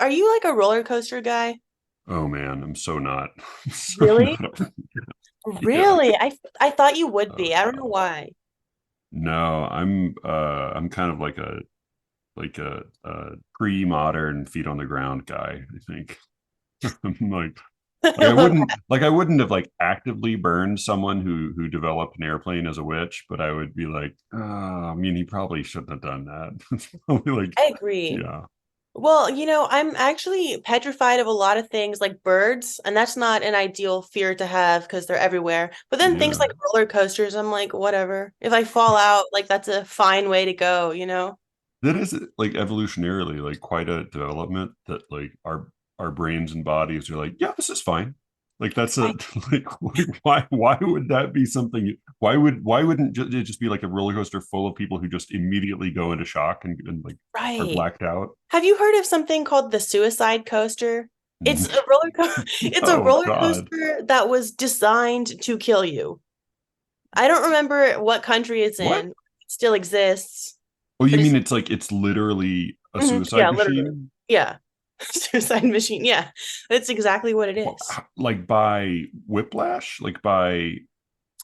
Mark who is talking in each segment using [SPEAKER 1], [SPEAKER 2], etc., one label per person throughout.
[SPEAKER 1] Are you like a roller coaster guy?
[SPEAKER 2] Oh man, I'm so not. I'm so
[SPEAKER 1] Really?
[SPEAKER 2] not. Yeah.
[SPEAKER 1] Really? I thought you would be. I don't know
[SPEAKER 2] Uh,
[SPEAKER 1] why.
[SPEAKER 2] no, I'm kind of like a pre-modern feet on the ground guy, I think. I'm like I wouldn't have like actively burned someone who developed an airplane as a witch, but I would be like, I mean, he probably shouldn't have done that. It's probably like,
[SPEAKER 1] I agree.
[SPEAKER 2] yeah,
[SPEAKER 1] Well, I'm actually petrified of a lot of things like birds, and that's not an ideal fear to have because they're everywhere. But then things
[SPEAKER 2] yeah.
[SPEAKER 1] like roller coasters, I'm like, whatever. If I fall out, like that's a fine way to go, you know?
[SPEAKER 2] That is like evolutionarily like quite a development that like our brains and bodies are like, yeah, this is fine. Like that's a
[SPEAKER 1] I,
[SPEAKER 2] like why would that be something? Why wouldn't it just be like a roller coaster full of people who just immediately go into shock and like are
[SPEAKER 1] right.
[SPEAKER 2] blacked out?
[SPEAKER 1] Have you heard of something called the suicide coaster? It's a roller co it's a
[SPEAKER 2] Oh
[SPEAKER 1] roller
[SPEAKER 2] God.
[SPEAKER 1] coaster that was designed to kill you. I don't remember what country it's
[SPEAKER 2] What?
[SPEAKER 1] in. It still exists,
[SPEAKER 2] Oh, you
[SPEAKER 1] but
[SPEAKER 2] mean it's like it's literally a
[SPEAKER 1] yeah,
[SPEAKER 2] suicide
[SPEAKER 1] literally.
[SPEAKER 2] machine?
[SPEAKER 1] Yeah. Suicide machine. Yeah. That's exactly what it is.
[SPEAKER 2] Like by whiplash? Like by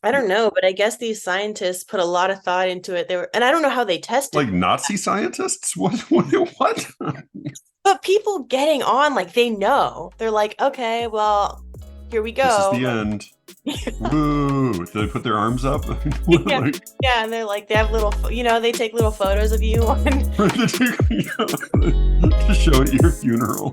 [SPEAKER 1] I don't know, but I guess these scientists put a lot of thought into it. And I don't know how they tested,
[SPEAKER 2] like Nazi scientists? What?
[SPEAKER 1] but people getting on like they know. They're like, okay, well, here we
[SPEAKER 2] This is
[SPEAKER 1] go.
[SPEAKER 2] the end. Woo! Did they put their arms up?
[SPEAKER 1] Yeah.
[SPEAKER 2] Like,
[SPEAKER 1] Yeah, and they're like they have little, they take little photos of you on.
[SPEAKER 2] to show at your funeral.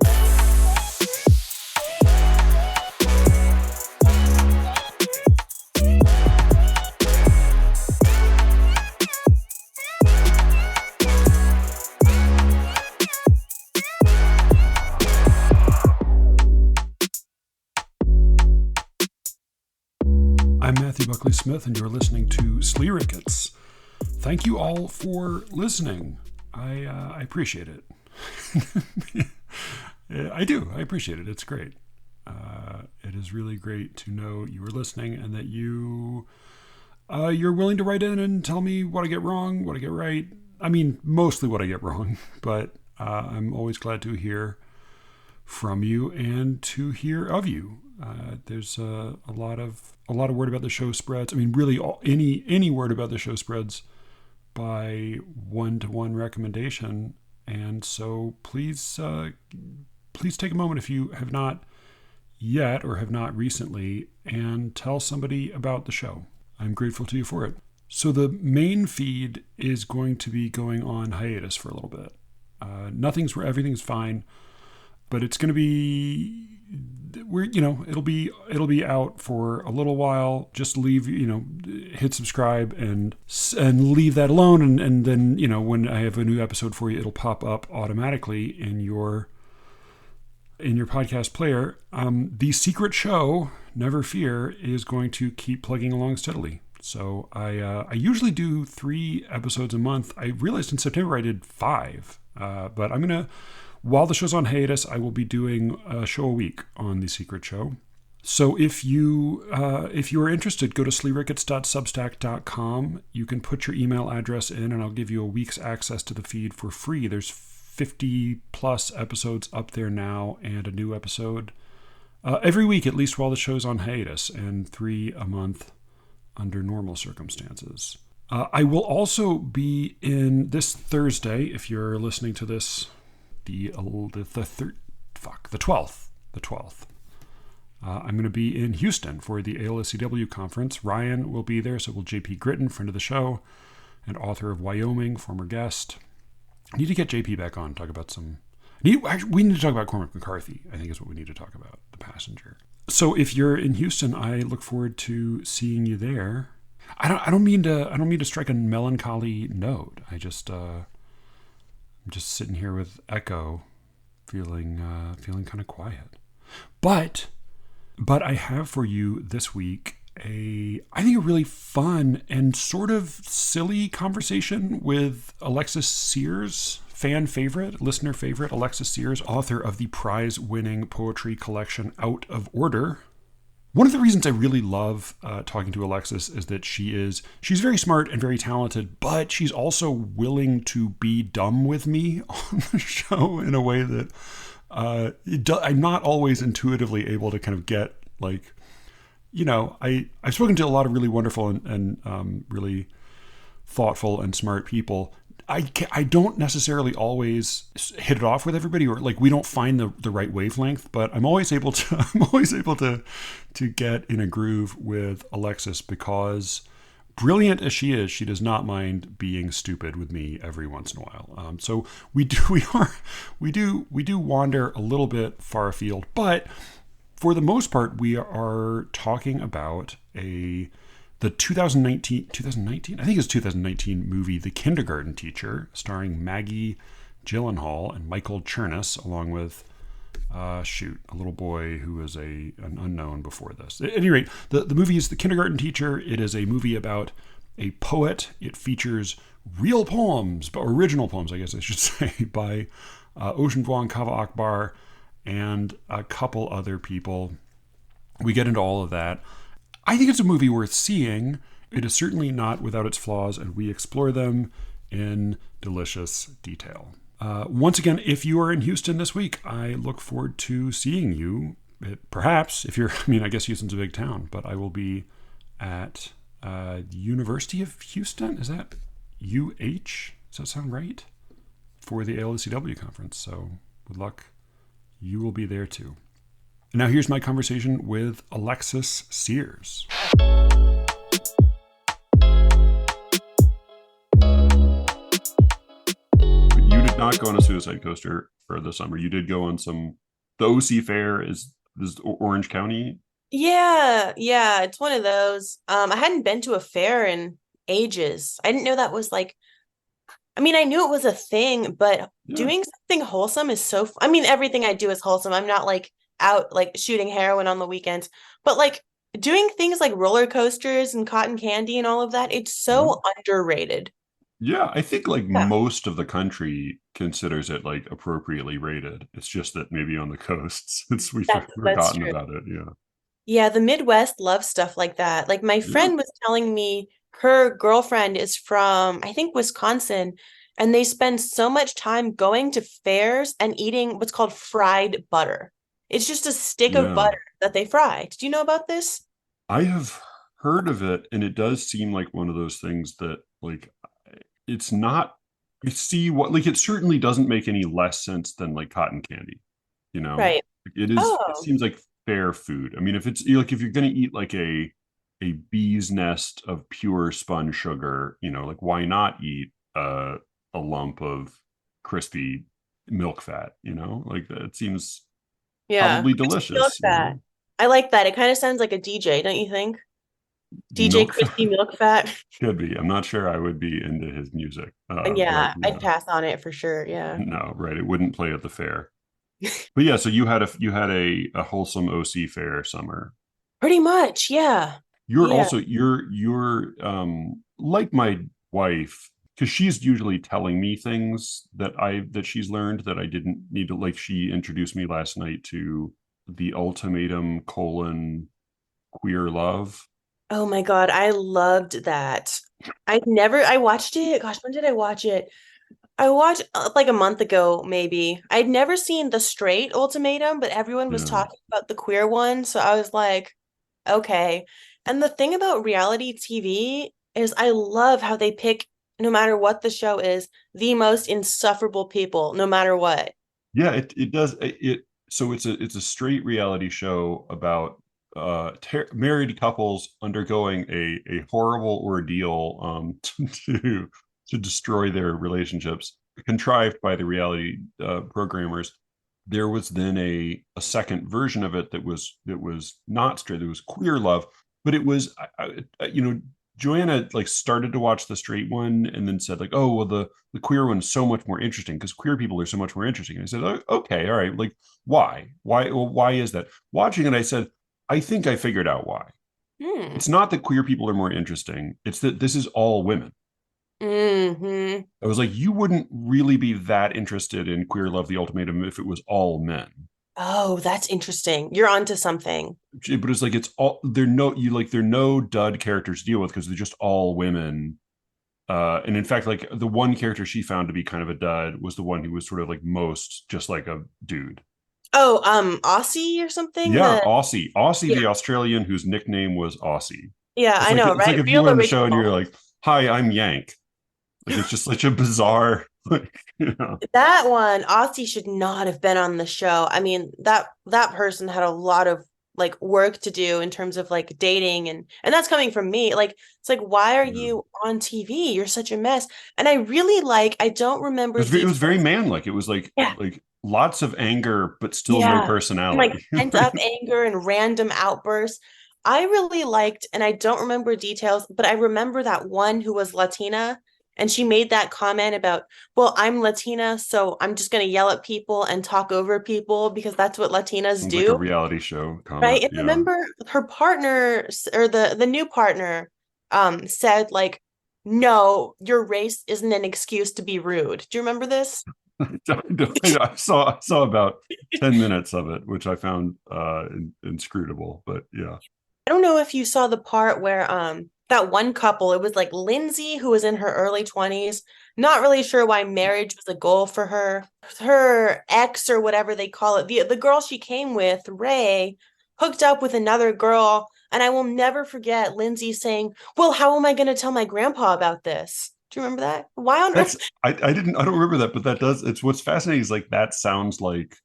[SPEAKER 2] I'm Matthew Buckley Smith, and you're listening to SLEERICKETS. Thank you all for listening. I appreciate it. I do. I appreciate it. It's great. It is really great to know you are listening and that you're willing to write in and tell me what I get wrong, what I get right. I mean, mostly what I get wrong, but I'm always glad to hear from you and to hear of you. There's a lot of word about the show spreads. I mean, really, any word about the show spreads by one-to-one recommendation. And so, please take a moment if you have not yet or have not recently, and tell somebody about the show. I'm grateful to you for it. So the main feed is going to be going on hiatus for a little bit. Everything's fine, but it's going to be it'll be out for a little while. Just leave, hit subscribe and leave that alone, and then when I have a new episode for you, it'll pop up automatically in your podcast player. The secret show, never fear, is going to keep plugging along steadily. So I usually do 3 episodes a month. I realized in September I did 5, but I'm gonna. While the show's on hiatus, I will be doing a show a week on the secret show. So if you are interested, go to sleerickets.substack.com. You can put your email address in, and I'll give you a week's access to the feed for free. There's 50 plus episodes up there now, and a new episode every week, at least while the show's on hiatus, and 3 a month under normal circumstances. I will also be in this Thursday, if you're listening to this, the 12th. I'm going to be in Houston for the ALSCW conference. Ryan will be there, so will JP Gritton, friend of the show, and author of Wyoming, former guest. I need to get JP back on, talk about we need to talk about Cormac McCarthy, I think is what we need to talk about, The Passenger. So if you're in Houston, I look forward to seeing you there. I don't mean to strike a melancholy note. I'm just sitting here with Echo, feeling kind of quiet. But I have for you this week I think a really fun and sort of silly conversation with Alexis Sears, listener favorite Alexis Sears, author of the prize-winning poetry collection Out of Order. One of the reasons I really love talking to Alexis is that she's very smart and very talented, but she's also willing to be dumb with me on the show in a way that I'm not always intuitively able to kind of get like, I've spoken to a lot of really wonderful and really thoughtful and smart people. I don't necessarily always hit it off with everybody, or like we don't find the right wavelength, but I'm always able to to get in a groove with Alexis because brilliant as she does not mind being stupid with me every once in a while. So we do wander a little bit far afield, but for the most part, we are talking about the 2019, I think it's 2019 movie, The Kindergarten Teacher, starring Maggie Gyllenhaal and Michael Chernus, along with a little boy who was an unknown before this. At any rate, the movie is The Kindergarten Teacher. It is a movie about a poet. It features real poems, or original poems, I guess I should say, by Ocean Vuong, Kava Akbar, and a couple other people. We get into all of that. I think it's a movie worth seeing. It is certainly not without its flaws, and we explore them in delicious detail. Once again, if you are in Houston this week, I look forward to seeing you. Perhaps, if you're, I guess Houston's a big town, but I will be at the University of Houston. Is that UH? Does that sound right? For the ALCW conference. So, good luck. You will be there too. And now here's my conversation with Alexis Sears. You did not go on a Suicide Coaster for the summer. You did go on the OC Fair is Orange County.
[SPEAKER 1] Yeah, it's one of those. I hadn't been to a fair in ages. I didn't know that was like, I knew it was a thing, but
[SPEAKER 2] Yeah.
[SPEAKER 1] doing something wholesome is so, everything I do is wholesome. I'm not like out like shooting heroin on the weekends, but like doing things like roller coasters and cotton candy and all of that, it's
[SPEAKER 2] Yeah.
[SPEAKER 1] so underrated.
[SPEAKER 2] Yeah, I think like
[SPEAKER 1] Yeah,
[SPEAKER 2] most of the country considers it like appropriately rated. It's just that maybe on the coasts, we've
[SPEAKER 1] that's
[SPEAKER 2] forgotten
[SPEAKER 1] true.
[SPEAKER 2] about it. Yeah.
[SPEAKER 1] Yeah, the Midwest loves stuff like that. Like my
[SPEAKER 2] Yeah.
[SPEAKER 1] friend was telling me her girlfriend is from, I think, Wisconsin, and they spend so much time going to fairs and eating what's called fried butter. It's just a stick of
[SPEAKER 2] Yeah.
[SPEAKER 1] butter that they fry. Did you know about this?
[SPEAKER 2] I have heard of it, and it does seem like one of those things that like it's not. I see what like it certainly doesn't make any less sense than like cotton candy. You know,
[SPEAKER 1] Right.
[SPEAKER 2] it is. It
[SPEAKER 1] Oh,
[SPEAKER 2] seems like fair food. I mean, if it's like if you're gonna eat like a bee's nest of pure spun sugar, like why not eat a lump of crispy milk fat? Like that seems
[SPEAKER 1] yeah.
[SPEAKER 2] probably
[SPEAKER 1] Crispy milk
[SPEAKER 2] delicious.
[SPEAKER 1] fat. I like that. It kind of sounds like a DJ, don't you think? DJ
[SPEAKER 2] Milk
[SPEAKER 1] Crispy
[SPEAKER 2] fat.
[SPEAKER 1] Milk Fat.
[SPEAKER 2] Could be. I'm not sure I would be into his music, but
[SPEAKER 1] Yeah, I'd
[SPEAKER 2] yeah,
[SPEAKER 1] pass on it for sure. Yeah.
[SPEAKER 2] no, right. It wouldn't play at the fair. But yeah, so you had a wholesome OC fair summer.
[SPEAKER 1] Pretty much. Yeah.
[SPEAKER 2] You're
[SPEAKER 1] Yeah.
[SPEAKER 2] also you're like my wife because she's usually telling me things that she's learned that I didn't need to like. She introduced me last night to the ultimatum queer love.
[SPEAKER 1] Oh my God, I loved that. I watched it. Gosh, when did I watch it? I watched like a month ago, maybe. I'd never seen the straight ultimatum, but everyone was
[SPEAKER 2] Yeah.
[SPEAKER 1] talking about the queer one. So I was like, okay. And the thing about reality TV is I love how they pick, no matter what the show is, the most insufferable people, no matter what.
[SPEAKER 2] Yeah, it does so it's a straight reality show about married couples undergoing a horrible ordeal to destroy their relationships contrived by the reality programmers. There was then a second version of it that was not straight, it was queer love, but it was Joanna like started to watch the straight one and then said like, oh well, the queer one is so much more interesting because queer people are so much more interesting. And I said, oh, okay, all right, like why is that? Watching it, I said, I think I figured out why.
[SPEAKER 1] Hmm.
[SPEAKER 2] It's not that queer people are more interesting, it's that this is all women.
[SPEAKER 1] Hmm.
[SPEAKER 2] I was like, you wouldn't really be that interested in Queer Love the Ultimatum if it was all men.
[SPEAKER 1] Oh, that's interesting. You're onto something.
[SPEAKER 2] But it's like it's all they're no dud characters to deal with because they're just all women. And in fact, like the one character she found to be kind of a dud was the one who was sort of like most just like a dude.
[SPEAKER 1] Oh, Aussie or something?
[SPEAKER 2] Yeah,
[SPEAKER 1] The
[SPEAKER 2] Aussie,
[SPEAKER 1] Yeah.
[SPEAKER 2] the Australian whose nickname was Aussie.
[SPEAKER 1] Yeah, I know,
[SPEAKER 2] It's like
[SPEAKER 1] right?
[SPEAKER 2] if you
[SPEAKER 1] Real
[SPEAKER 2] were in the show and
[SPEAKER 1] original.
[SPEAKER 2] you're like, "Hi, I'm Yank." Like it's just such a bizarre, like
[SPEAKER 1] That one, Aussie should not have been on the show. I mean, that person had a lot of like work to do in terms of like dating and that's coming from me. Like it's like why are
[SPEAKER 2] Yeah.
[SPEAKER 1] you on TV? You're such a mess. And I really like I don't remember
[SPEAKER 2] It was very
[SPEAKER 1] details.
[SPEAKER 2] manlike. It was
[SPEAKER 1] Yeah.
[SPEAKER 2] like lots of anger, but still no
[SPEAKER 1] Yeah. And like
[SPEAKER 2] personality.
[SPEAKER 1] pent up anger and random outbursts. I really liked, and I don't remember details, but I remember that one who was Latina, and she made that comment about, well, I'm Latina, so I'm just going to yell at people and talk over people because that's what Latinas
[SPEAKER 2] Like a
[SPEAKER 1] do,
[SPEAKER 2] reality show
[SPEAKER 1] right?
[SPEAKER 2] comment.
[SPEAKER 1] And
[SPEAKER 2] Yeah.
[SPEAKER 1] remember her partner or the new partner said like, no, your race isn't an excuse to be rude. Do you remember this?
[SPEAKER 2] I saw about 10 minutes of it, which I found inscrutable. But yeah.
[SPEAKER 1] I don't know if you saw the part where that one couple, it was like Lindsay who was in her early 20s, not really sure why marriage was a goal for her. Her ex or whatever they call it, the girl she came with, Ray, hooked up with another girl, and I will never forget Lindsay saying, "Well, how am I going to tell my grandpa about this?" Do you remember that? Why on earth?
[SPEAKER 2] That's I don't remember that, but that does it's what's fascinating is like that sounds like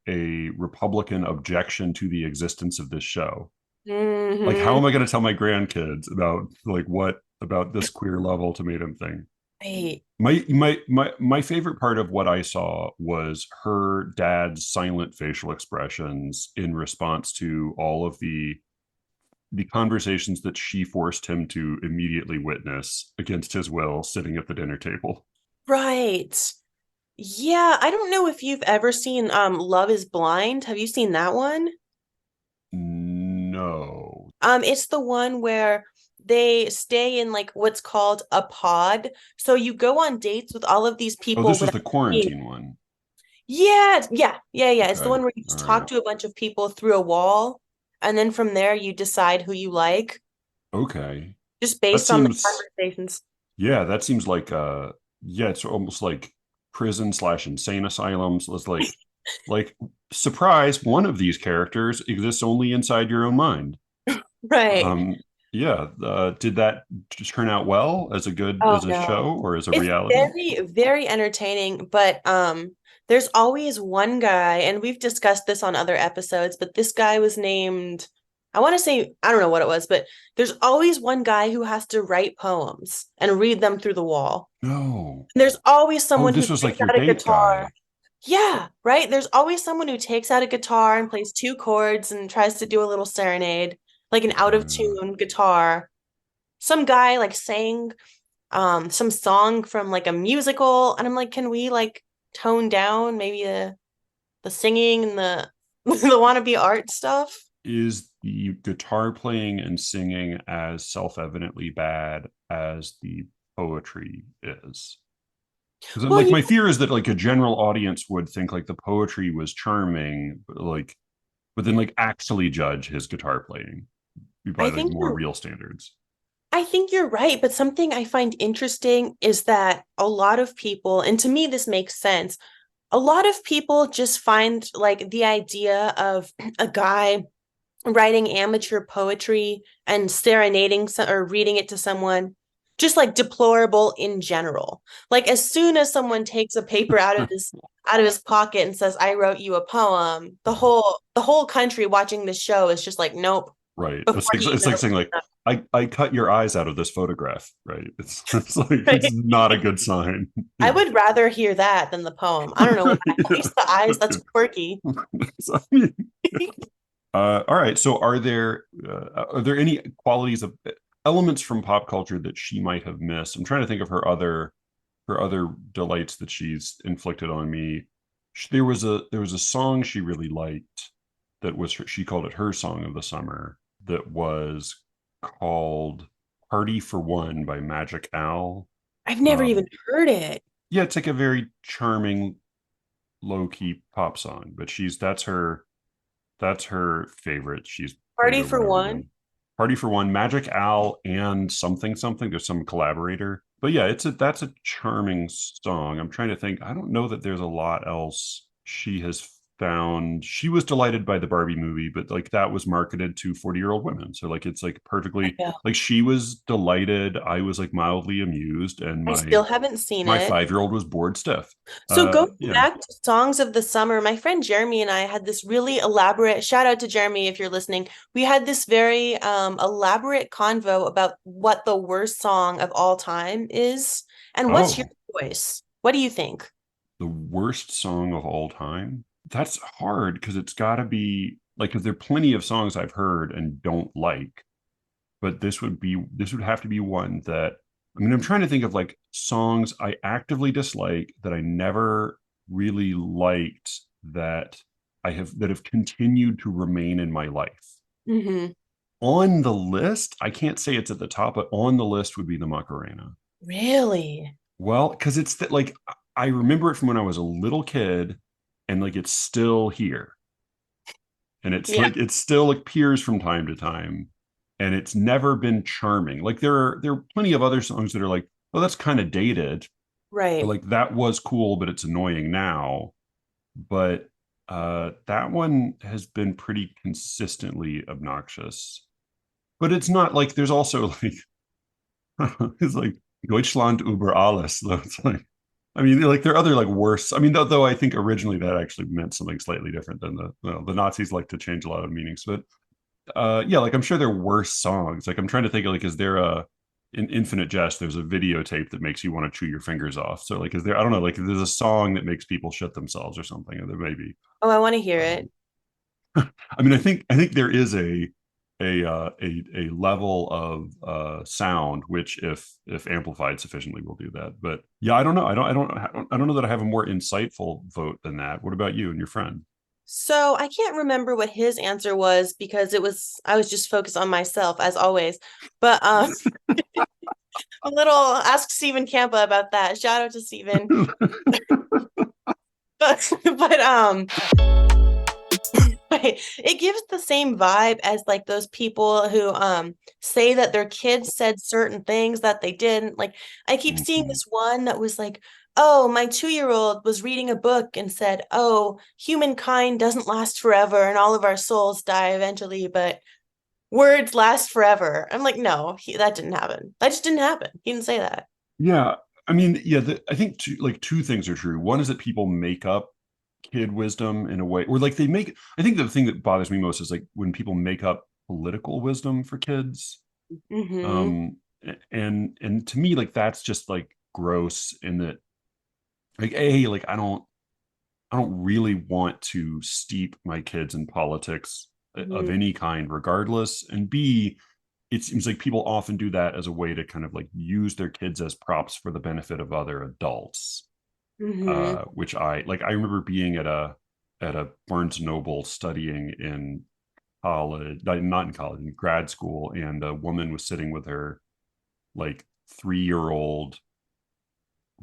[SPEAKER 2] a Republican objection to the existence of this show. Like, how
[SPEAKER 1] Hmm.
[SPEAKER 2] am I going to tell my grandkids about like what about this queer love ultimatum thing?
[SPEAKER 1] Right.
[SPEAKER 2] My favorite part of what I saw was her dad's silent facial expressions in response to all of the conversations that she forced him to immediately witness against his will sitting at the dinner table.
[SPEAKER 1] Right. Yeah, I don't know if you've ever seen Love is Blind. Have you seen that one?
[SPEAKER 2] No.
[SPEAKER 1] It's the one where they stay in like what's called a pod. So you go on dates with all of these
[SPEAKER 2] Oh,
[SPEAKER 1] people
[SPEAKER 2] this was
[SPEAKER 1] without
[SPEAKER 2] the
[SPEAKER 1] being.
[SPEAKER 2] quarantine one.
[SPEAKER 1] Yeah. It's the
[SPEAKER 2] Okay.
[SPEAKER 1] one where you
[SPEAKER 2] All
[SPEAKER 1] just talk
[SPEAKER 2] right.
[SPEAKER 1] to a bunch of people through a wall, and then from there you decide who you like,
[SPEAKER 2] Okay.
[SPEAKER 1] just
[SPEAKER 2] That
[SPEAKER 1] based on the
[SPEAKER 2] seems
[SPEAKER 1] conversations.
[SPEAKER 2] yeah, that seems like yeah, it's almost like prison slash insane asylums. It's like surprise, one of these characters exists only inside your own mind.
[SPEAKER 1] Right.
[SPEAKER 2] Um yeah, did that turn out well as a good
[SPEAKER 1] Oh
[SPEAKER 2] as a
[SPEAKER 1] no.
[SPEAKER 2] show or as a
[SPEAKER 1] It's
[SPEAKER 2] reality?
[SPEAKER 1] very, very entertaining, but there's always one guy, and we've discussed this on other episodes, but this guy was named, I want to say, I don't know what it was, but there's always one guy who has to write poems and read them through the wall.
[SPEAKER 2] No.
[SPEAKER 1] And there's always
[SPEAKER 2] Oh,
[SPEAKER 1] someone who
[SPEAKER 2] this was
[SPEAKER 1] takes
[SPEAKER 2] like your
[SPEAKER 1] out a
[SPEAKER 2] date
[SPEAKER 1] guitar.
[SPEAKER 2] guy.
[SPEAKER 1] Yeah, right? There's always someone who takes out a guitar and plays two chords and tries to do a little serenade, like an out of
[SPEAKER 2] Uh,
[SPEAKER 1] tune guitar. Some guy like sang some song from like a musical and I'm like, can we like tone down maybe the singing and the the wannabe art stuff?
[SPEAKER 2] is the guitar playing and singing as self-evidently bad as the poetry is? Because
[SPEAKER 1] Well,
[SPEAKER 2] like
[SPEAKER 1] you
[SPEAKER 2] my fear is that like a general audience would think like the poetry was charming, but then like actually judge his guitar playing by
[SPEAKER 1] I
[SPEAKER 2] like
[SPEAKER 1] think
[SPEAKER 2] more
[SPEAKER 1] you're
[SPEAKER 2] real standards.
[SPEAKER 1] I think you're right, but something I find interesting is that a lot of people, and to me this makes sense, a lot of people just find like the idea of a guy writing amateur poetry and serenading or reading it to someone just like deplorable in general. Like as soon as someone takes a paper out of his pocket and says I wrote you a poem, the whole country watching the show is just like nope
[SPEAKER 2] Right.
[SPEAKER 1] before he
[SPEAKER 2] It's
[SPEAKER 1] even
[SPEAKER 2] like saying
[SPEAKER 1] opens
[SPEAKER 2] like I cut your eyes out of this photograph, right? It's like
[SPEAKER 1] it.
[SPEAKER 2] it's not a good sign.
[SPEAKER 1] I
[SPEAKER 2] Yeah.
[SPEAKER 1] would rather hear that than the poem. I don't know why. At
[SPEAKER 2] Yeah.
[SPEAKER 1] least the eyes, that's
[SPEAKER 2] Okay.
[SPEAKER 1] quirky.
[SPEAKER 2] So, all right. So, are there any qualities of elements from pop culture that she might have missed? I'm trying to think of her other delights that she's inflicted on me. There was a song she really liked that was she called it her song of the summer that was called "Party for One" by Magic Al.
[SPEAKER 1] I've never
[SPEAKER 2] Um,
[SPEAKER 1] even heard it.
[SPEAKER 2] yeah, it's like a very charming, low key pop song, but she's that's her favorite. She's played
[SPEAKER 1] Party
[SPEAKER 2] over
[SPEAKER 1] for
[SPEAKER 2] and over
[SPEAKER 1] one.
[SPEAKER 2] again. Party for One, Magic Al, and something something. There's some collaborator, but yeah, it's a that's a charming song. I'm trying to think. I don't know that there's a lot else. she has found she was delighted by the Barbie movie, but like that was marketed to 40-year-old women. So like it's like
[SPEAKER 1] I
[SPEAKER 2] perfectly
[SPEAKER 1] know.
[SPEAKER 2] like she was delighted. I was like mildly amused, and
[SPEAKER 1] I still haven't seen
[SPEAKER 2] my
[SPEAKER 1] it.
[SPEAKER 2] 5-year-old was bored stiff.
[SPEAKER 1] So going
[SPEAKER 2] Yeah.
[SPEAKER 1] back to songs of the summer, my friend Jeremy and I had this really elaborate shout out to Jeremy if you're listening. We had this very elaborate convo about what the worst song of all time is. And what's your
[SPEAKER 2] Oh,
[SPEAKER 1] choice? What do you think?
[SPEAKER 2] the worst song of all time? That's hard because it's got to be like, because there are plenty of songs I've heard and don't like, but this would have to be one that, I mean, I'm trying to think of like songs I actively dislike that I never really liked that have continued to remain in my life.
[SPEAKER 1] Hmm.
[SPEAKER 2] On the list, I can't say it's at the top, but on the list would be the Macarena.
[SPEAKER 1] Really?
[SPEAKER 2] Well, because like I remember it from when I was a little kid, and like it's still here, and it's
[SPEAKER 1] Yeah,
[SPEAKER 2] like it still appears from time to time, and it's never been charming. Like there are plenty of other songs that are like, oh, that's kind of dated, or
[SPEAKER 1] right.
[SPEAKER 2] like that was cool, but it's annoying now. But that one has been pretty consistently obnoxious. But it's not like there's also like it's like Deutschland über alles. So it's like, I mean, like there are other like worse. I mean, though I think originally that actually meant something slightly different than the Nazis like to change a lot of meanings. But yeah, like I'm sure there are worse songs. Like I'm trying to think of, like, is there a in Infinite Jest? There's a videotape that makes you want to chew your fingers off. So like, is there? I don't know. Like, if there's a song that makes people shit themselves or something. Or there may be.
[SPEAKER 1] Oh, I want to hear it.
[SPEAKER 2] Um, I mean, I think there is a level of sound which, if amplified sufficiently, will do that. But yeah, I don't know. I don't know that I have a more insightful vote than that. What about you and your friend?
[SPEAKER 1] So I can't remember what his answer was because I was just focused on myself as always. But a little ask Stephen Campa about that. Shout out to Stephen. But it gives the same vibe as like those people who say that their kids said certain things that they didn't. Like I keep seeing
[SPEAKER 2] Mhm.
[SPEAKER 1] this one that was like, "Oh, my 2-year-old was reading a book and said, 'Oh, humankind doesn't last forever and all of our souls die eventually, but words last forever.'" I'm like, "No, that didn't happen. That just didn't happen. He didn't say that."
[SPEAKER 2] Yeah, I mean, yeah, I think two things are true. One is that people make up kid wisdom in a way, or like they make. I think the thing that bothers me most is like when people make up political wisdom for kids.
[SPEAKER 1] Mm-hmm.
[SPEAKER 2] Um, and to me, like that's just like gross. In that, like, like I don't really want to steep my kids in politics of
[SPEAKER 1] Mm-hmm.
[SPEAKER 2] any kind, regardless. And B, it seems like people often do that as a way to kind of like use their kids as props for the benefit of other adults.
[SPEAKER 1] Mm-hmm.
[SPEAKER 2] Which I like. I remember being at a Barnes Noble studying in college, not in college, in grad school, and a woman was sitting with her like 3-year old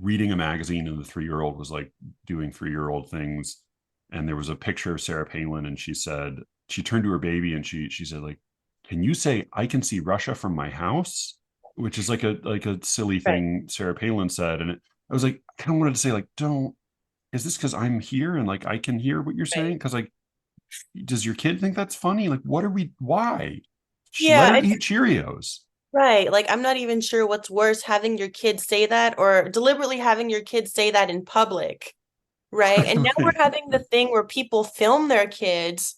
[SPEAKER 2] reading a magazine, and the 3-year old was like doing 3-year old things, and there was a picture of Sarah Palin, and she turned to her baby and she said like, can you say I can see Russia from my house, which is like a silly
[SPEAKER 1] Right.
[SPEAKER 2] thing Sarah Palin said. And I was like, I kind of wanted to say like, don't, is this because I'm here and like I can hear what you're saying?
[SPEAKER 1] Right.
[SPEAKER 2] Because like, does your kid think that's funny? Like, what are we, why? Let
[SPEAKER 1] Yeah,
[SPEAKER 2] her
[SPEAKER 1] it's
[SPEAKER 2] eat Cheerios.
[SPEAKER 1] right. Like, I'm not even sure what's worse, having your kids say that or deliberately having your kids say that in public, right? And now we're
[SPEAKER 2] Right.
[SPEAKER 1] having the thing where people film their kids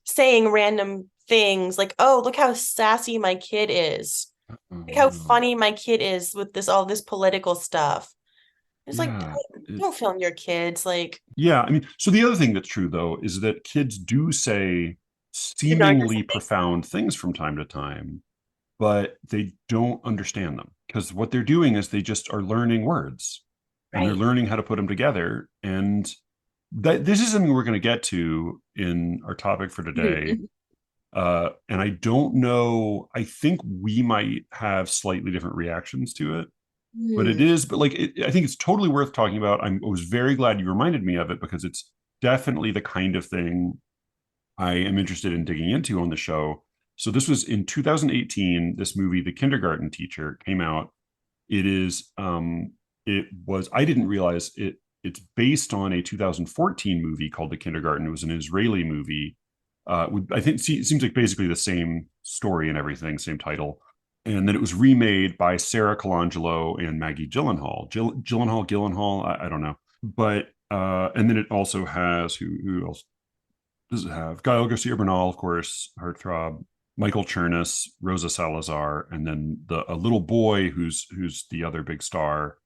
[SPEAKER 1] saying random things like, "Oh, look how sassy my kid is.
[SPEAKER 2] Oh
[SPEAKER 1] Look how
[SPEAKER 2] no.
[SPEAKER 1] funny my kid is with all this political stuff." It's like,
[SPEAKER 2] Yeah.
[SPEAKER 1] don't film your kids. Like,
[SPEAKER 2] Yeah, I mean, so the other thing that's true though is that kids do say seemingly
[SPEAKER 1] narcissistic,
[SPEAKER 2] profound things from time to time, but they don't understand them because what they're doing is they just are learning words, and they're
[SPEAKER 1] right?
[SPEAKER 2] learning how to put them together. And that this is something we're going to get to in our topic for today.
[SPEAKER 1] Mhm.
[SPEAKER 2] And I don't know. I think we might have slightly different reactions to it, but it
[SPEAKER 1] Hmm.
[SPEAKER 2] is. But like, I think it's totally worth talking about. I was very glad you reminded me of it because it's definitely the kind of thing I am interested in digging into on the show. So this was in 2018. This movie, The Kindergarten Teacher, came out. It is. It was. I didn't realize it. it's based on a 2014 movie called The Kindergarten. It was an Israeli movie. I think it seems like basically the same story and everything, same title. And then it was remade by Sarah Colangelo and Maggie Gyllenhaal. Gyllenhaal, I don't know. But and then it also has who else does it have? Gael Garcia Bernal, of course, heartthrob. Michael Chernus, Rosa Salazar, and then a little boy who's the other big star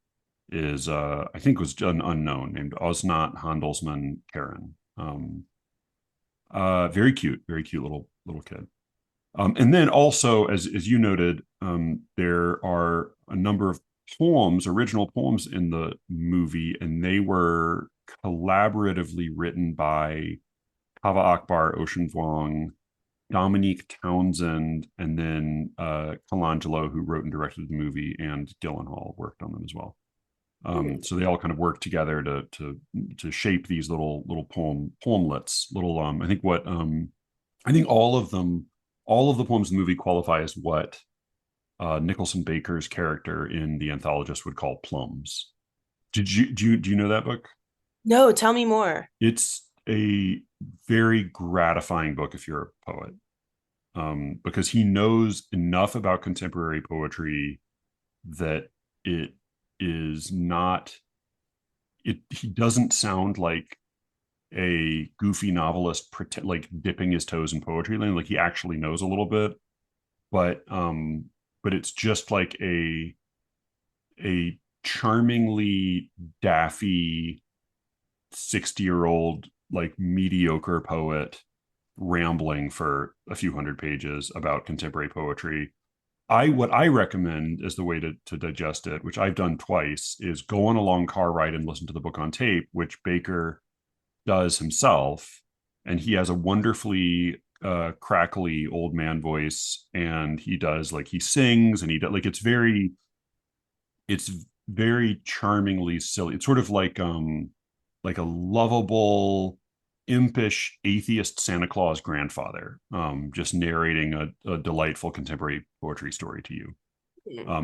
[SPEAKER 2] is I think was an unknown named Osnat Handelsman Karen. Very cute little kid. And then also, as you noted, there are a number of poems, original poems in the movie, and they were collaboratively written by Kava Akbar, Ocean Vuong, Dominique Townsend, and then Colangelo, who wrote and directed the movie, and Gyllenhaal worked on them as well. So they all kind of work together to shape these little poemlets. I think all of them, all of the poems in the movie qualify as what Nicholson Baker's character in The Anthologist would call plums. Do you know that book?
[SPEAKER 1] No, tell me more.
[SPEAKER 2] It's a very gratifying book if you're a poet, because he knows enough about contemporary poetry that it is not it he doesn't sound like a goofy novelist like dipping his toes in poetry land. Like he actually knows a little bit, but it's just like a charmingly daffy 60-year-old like mediocre poet rambling for a few hundred pages about contemporary poetry. What I recommend as the way to digest it, which I've done twice, is go on a long car ride and listen to the book on tape, which Baker does himself. And he has a wonderfully crackly old man voice, and he does like he sings and he does like it's very charmingly silly. It's sort of like a lovable impish atheist Santa Claus grandfather, just narrating a delightful contemporary poetry story to you.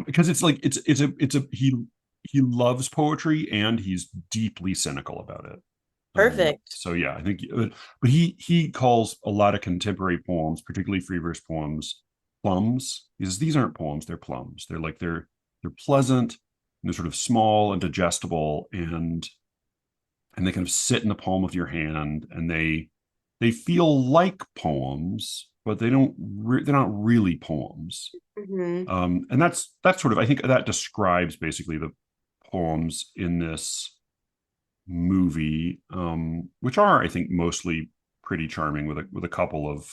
[SPEAKER 2] Because it's like it's a he loves poetry and he's deeply cynical about it.
[SPEAKER 1] Perfect.
[SPEAKER 2] So yeah, I think, but he calls a lot of contemporary poems, particularly free verse poems, plums. He says these aren't poems; they're plums. They're pleasant and they're sort of small and digestible, and they kind of sit in the palm of your hand, and they feel like poems, but they're not really poems.
[SPEAKER 1] Hmm.
[SPEAKER 2] And that's sort of, I think that describes basically the poems in this movie, which are, I think, mostly pretty charming with a couple of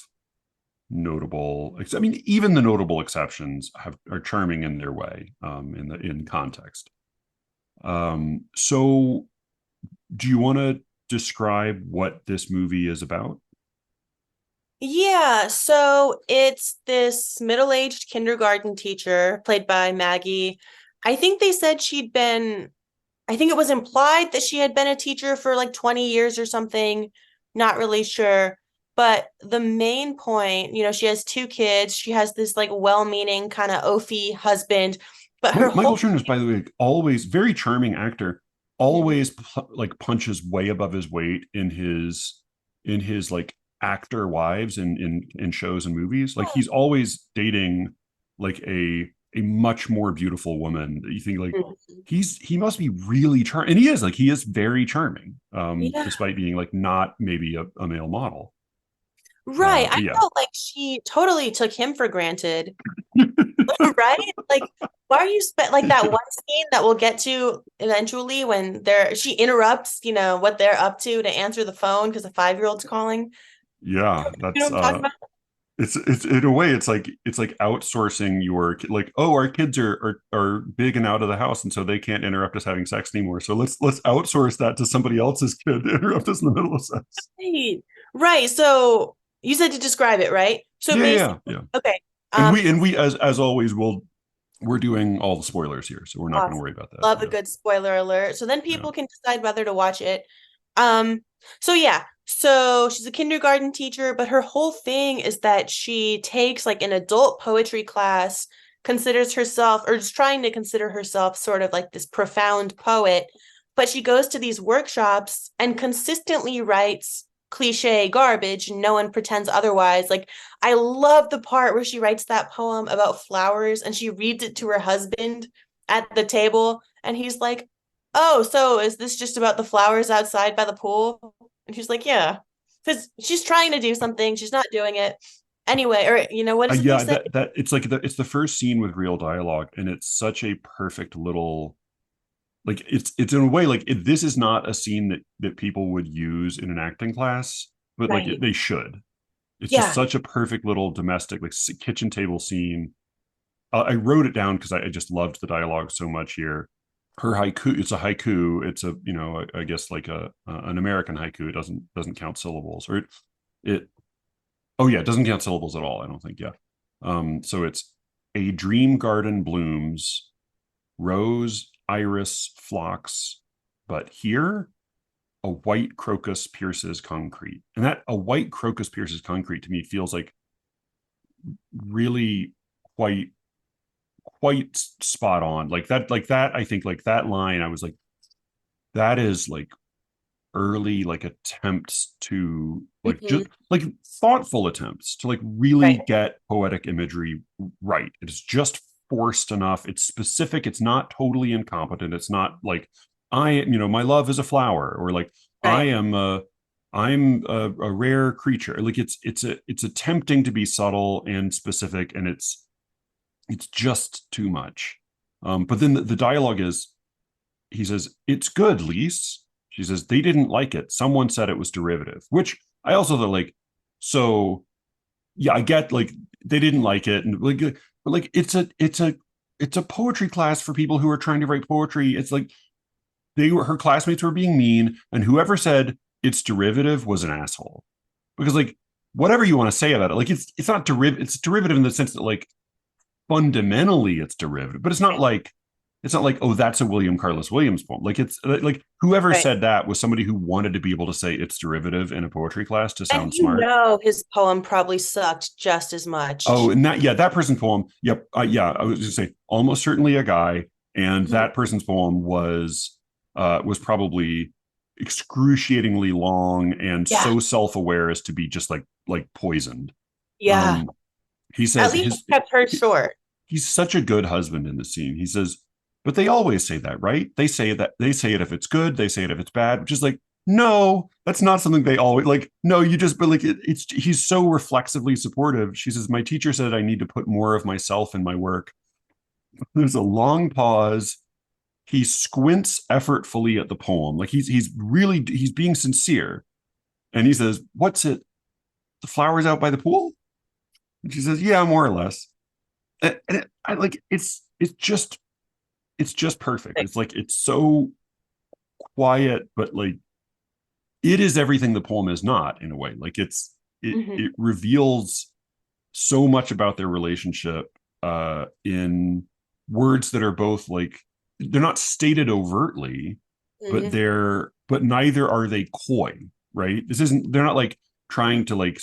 [SPEAKER 2] notable. I mean, even the notable exceptions are charming in their way, in context. So do you want to describe what this movie is about?
[SPEAKER 1] Yeah, so it's this middle-aged kindergarten teacher played by Maggie. I think they said I think it was implied that she had been a teacher for like 20 years or something. Not really sure. But the main point, she has two kids. She has this like well-meaning kind of oafy husband, but her
[SPEAKER 2] Michael
[SPEAKER 1] whole
[SPEAKER 2] Chernus, by the way, always very charming actor, always like punches way above his weight in his like actor wives in shows and movies. Like he's always dating like a much more beautiful woman that you think like he must be really charming, and he is very charming,
[SPEAKER 1] yeah.
[SPEAKER 2] despite being like not maybe a male model.
[SPEAKER 1] Right. I
[SPEAKER 2] But yeah.
[SPEAKER 1] felt like she totally took him for granted. Right? Like, why are you like that one scene that we'll get to eventually when she interrupts, what they're up to answer the phone because a 5-year-old's calling.
[SPEAKER 2] Yeah,
[SPEAKER 1] You know
[SPEAKER 2] that's
[SPEAKER 1] what I'm talking about?
[SPEAKER 2] it's in a way it's like outsourcing your like, oh, our kids are big and out of the house, and so they can't interrupt us having sex anymore, so let's outsource that to somebody else's kid to interrupt us in the middle of sex.
[SPEAKER 1] Right. Right. So you said to describe it, right? So
[SPEAKER 2] Yeah,
[SPEAKER 1] basically,
[SPEAKER 2] yeah, yeah.
[SPEAKER 1] okay.
[SPEAKER 2] And
[SPEAKER 1] Um,
[SPEAKER 2] we as always we're doing all the spoilers here, so we're not going to
[SPEAKER 1] awesome.
[SPEAKER 2] worry about that.
[SPEAKER 1] Love a
[SPEAKER 2] Yeah,
[SPEAKER 1] good spoiler alert. So then
[SPEAKER 2] yeah.
[SPEAKER 1] people can decide whether to watch it. Um, so yeah, so she's a kindergarten teacher, but her whole thing is that she takes like an adult poetry class, considers herself or is trying to consider herself sort of like this profound poet, but she goes to these workshops and consistently writes cliche garbage. No one pretends otherwise. Like, I love the part where she writes that poem about flowers and she reads it to her husband at the table, and he's like, "Oh, so is this just about the flowers outside by the pool?" And she's like, "Yeah." Because she's trying to do something, she's not doing it anyway. Or what is it they
[SPEAKER 2] Yeah,
[SPEAKER 1] say?
[SPEAKER 2] that it's like it's the first scene with real dialogue, and it's such a perfect little, like, it's in a way like this is not a scene that people would use in an acting class, but like
[SPEAKER 1] Right.
[SPEAKER 2] they should. It's just
[SPEAKER 1] Yeah.
[SPEAKER 2] such a perfect little domestic, like, kitchen table scene. I wrote it down because I just loved the dialogue so much here. Her haiku, it's a haiku. It's a, I guess like a an American haiku. It doesn't count syllables, or it oh yeah, it doesn't count syllables at all, I don't think. Yeah. So it's a dream garden blooms, rose, iris, phlox, but here a white crocus pierces concrete. And that a white crocus pierces concrete to me feels like really quite spot on. Like that, I think, like that line, I was like, that is like early, like, attempts to, like,
[SPEAKER 1] Hmm.
[SPEAKER 2] just like thoughtful attempts to, like, really
[SPEAKER 1] Right.
[SPEAKER 2] get poetic imagery right. It's just forced enough, it's specific, it's not totally incompetent, it's not like, my love is a flower, or like, I
[SPEAKER 1] Right.
[SPEAKER 2] am a I'm a rare creature. Like, it's attempting to be subtle and specific, and it's just too much. But then the dialogue is, he says, "It's good, Lise." She says, "They didn't like it. Someone said it was derivative," which I also thought, like, so yeah, I get, like, they didn't like it, and like, but like, it's a poetry class for people who are trying to write poetry. It's like, her classmates were being mean, and whoever said it's derivative was an asshole. Because, like, whatever you want to say about it, like, it's not derivative. It's derivative in the sense that, like, fundamentally it's derivative, but it's not like, oh, that's a William Carlos Williams poem. Like, it's like, whoever
[SPEAKER 1] Right.
[SPEAKER 2] said that was somebody who wanted to be able to say it's derivative in a poetry class to
[SPEAKER 1] And
[SPEAKER 2] sound smart.
[SPEAKER 1] his poem probably sucked just as
[SPEAKER 2] Oh,
[SPEAKER 1] much.
[SPEAKER 2] and that person's poem. Yep. Yeah, I was just say almost certainly a guy, and
[SPEAKER 1] Mhm.
[SPEAKER 2] that person's poem was probably excruciatingly long and
[SPEAKER 1] Yeah.
[SPEAKER 2] so self-aware as to be just like poisoned.
[SPEAKER 1] Yeah.
[SPEAKER 2] Um, he
[SPEAKER 1] At
[SPEAKER 2] says
[SPEAKER 1] least it kept her
[SPEAKER 2] he-
[SPEAKER 1] short.
[SPEAKER 2] he's such a good husband in the scene. He says, but they always say that, right? They say it if it's good, they say it if it's bad, which is like, no, that's not something they always like. No, you just, but like, it's he's so reflexively supportive. She says, my teacher said I need to put more of myself in my work. There's a long pause. He squints effortfully at the poem. Like, he's being sincere. And he says, what's it? The flowers out by the pool? And she says, yeah, more or less. And I like, it's just perfect.
[SPEAKER 1] Like,
[SPEAKER 2] It's like, it's so quiet, but like, it is everything the poem is not, in a way. Like, it
[SPEAKER 1] mhm.
[SPEAKER 2] it reveals so much about their relationship in words that are both like, they're not stated overtly, but
[SPEAKER 1] Mhm.
[SPEAKER 2] neither are they coy, right? This isn't They're not like trying to like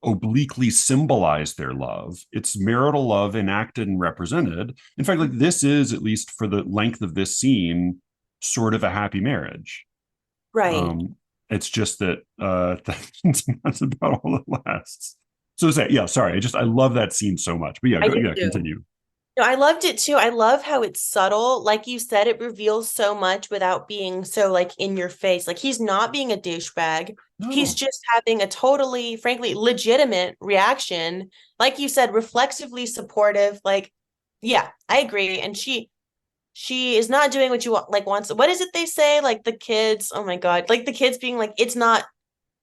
[SPEAKER 2] obliquely symbolize their love. It's marital love enacted and represented. In fact, like, this is, at least for the length of this scene, sort of a happy marriage.
[SPEAKER 1] Right.
[SPEAKER 2] Um, it's just that that's about all that lasts. So say, yeah, sorry, I love that scene so much. But yeah,
[SPEAKER 1] I did
[SPEAKER 2] yeah,
[SPEAKER 1] too.
[SPEAKER 2] continue.
[SPEAKER 1] No, I loved it too. I love how it's subtle. Like you said, it reveals so much without being so like in your face. Like he's not being a douchebag. He's
[SPEAKER 2] No,
[SPEAKER 1] just having a totally, frankly, legitimate reaction. Like you said, reflexively supportive. Like, yeah, I agree. And she is not doing what you want, like wants. What is it they say? Like the kids, oh my God, like the kids being like, it's not,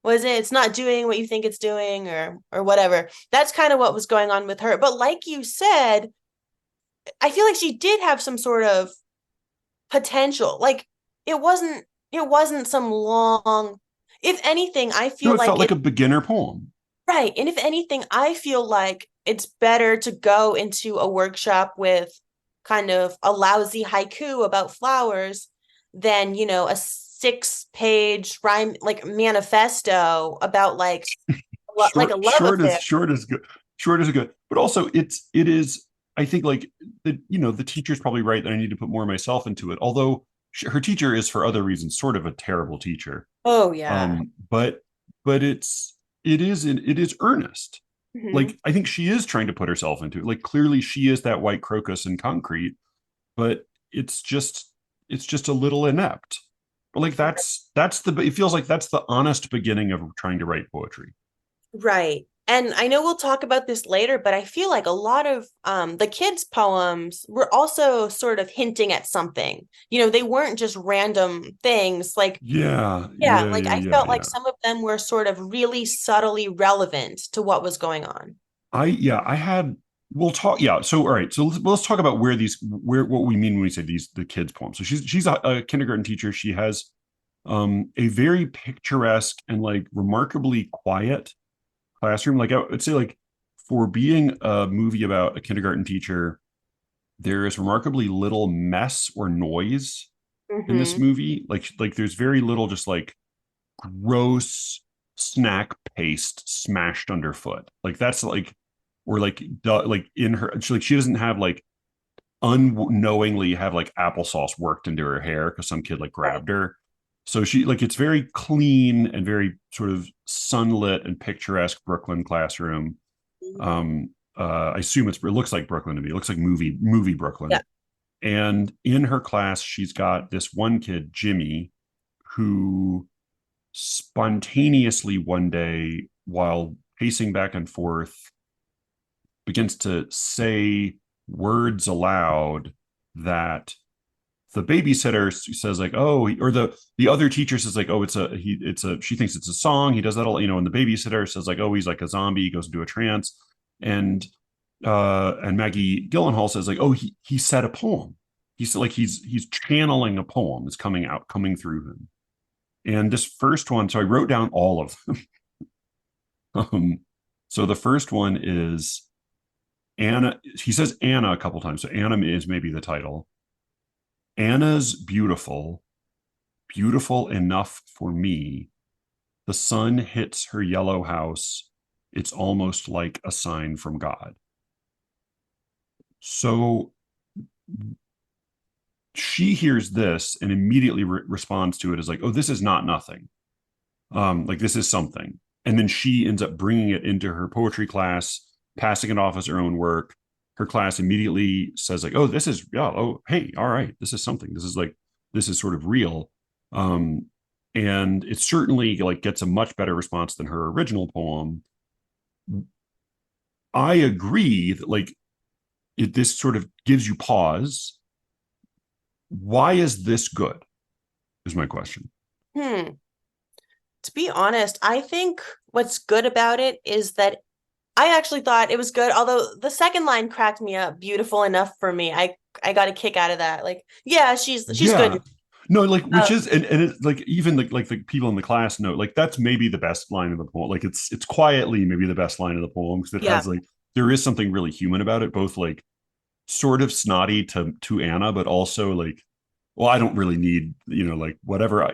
[SPEAKER 1] was it? It's not doing what you think it's doing, or whatever. That's kind of what was going on with her. But like you said, I feel like she did have some sort of potential. Like it wasn't some long. If anything, I
[SPEAKER 2] no,
[SPEAKER 1] feel
[SPEAKER 2] it felt
[SPEAKER 1] like
[SPEAKER 2] like
[SPEAKER 1] it
[SPEAKER 2] a beginner poem.
[SPEAKER 1] right. And if anything, I feel like it's better to go into a workshop with kind of a lousy haiku about flowers than, a 6-page rhyme like manifesto about like a
[SPEAKER 2] Short,
[SPEAKER 1] love affair.
[SPEAKER 2] short is good. Short is good. But also, it is. I think, like, the teacher's probably right that I need to put more of myself into it. Although her teacher is for other reasons sort of a terrible teacher.
[SPEAKER 1] Oh yeah.
[SPEAKER 2] But it is earnest.
[SPEAKER 1] Hmm.
[SPEAKER 2] Like I think she is trying to put herself into it. Like clearly she is that white crocus in concrete, but it's just it's just a little inept. But like that's the it feels like that's the honest beginning of trying to write poetry.
[SPEAKER 1] Right. And I know we'll talk about this later, but I feel like a lot of the kids' poems were also sort of hinting at something. You know, they weren't just random things. Like,
[SPEAKER 2] Yeah,
[SPEAKER 1] yeah,
[SPEAKER 2] yeah,
[SPEAKER 1] like
[SPEAKER 2] yeah,
[SPEAKER 1] I
[SPEAKER 2] yeah,
[SPEAKER 1] felt like
[SPEAKER 2] yeah.
[SPEAKER 1] some of them were sort of really subtly relevant to what was going on.
[SPEAKER 2] I had we'll talk yeah, so all right. So let's talk about where what we mean when we say these the kids poems. So she's a kindergarten teacher. She has a very picturesque and like remarkably quiet classroom. Like I would say like for being a movie about a kindergarten teacher, there is remarkably little mess or noise in this
[SPEAKER 1] Hmm.
[SPEAKER 2] movie. Like there's very little just like gross snack paste smashed underfoot. Like that's like or like in her she doesn't have like unknowingly have like applesauce worked into her hair because some kid like
[SPEAKER 1] Right.
[SPEAKER 2] grabbed her. So she like it's very clean and very sort of sunlit and picturesque Brooklyn classroom. I assume it looks like Brooklyn to me. It looks like movie
[SPEAKER 1] Yeah.
[SPEAKER 2] Brooklyn. And in her class, she's got this one kid, Jimmy, who spontaneously one day, while pacing back and forth, begins to say words aloud that the babysitter says like or the other teacher says like it's a she thinks it's a song, he does that all, and the babysitter says like, oh, he's like a zombie, he goes into a trance. And Maggie Gyllenhaal says like, oh, he said a poem. He's like he's channeling a poem is coming through him. And this first one, so I wrote down all of them. So the first one is Anna. He says Anna a couple times, so Anna is maybe the title. Anna's beautiful, beautiful enough for me. The sun hits her yellow house. It's almost like a sign from God. So she hears this and immediately responds to it as like, oh, this is not nothing. Like this is something. And then she ends up bringing it into her poetry class, passing it off as her own work. Her class immediately says like, oh, this is, yeah, oh, hey, all right, this is something. This is sort of real. Um, and it certainly like gets a much better response than her original poem. I agree that like this sort of gives you pause. Why is this good? Is my question.
[SPEAKER 1] Hmm. To be honest, I think what's good about it is that I actually thought it was good, although the second line cracked me up. Beautiful enough for me. I got a kick out of that. Like, yeah, she's
[SPEAKER 2] Yeah.
[SPEAKER 1] good.
[SPEAKER 2] No, like
[SPEAKER 1] Uh,
[SPEAKER 2] which is and it's like even like the people in the class know like that's maybe the best line of the poem. Like it's quietly maybe the best line of the poem because it
[SPEAKER 1] yeah.
[SPEAKER 2] has like there is something really human about it, both like sort of snotty to Anna, but also like, well, I don't really need like whatever.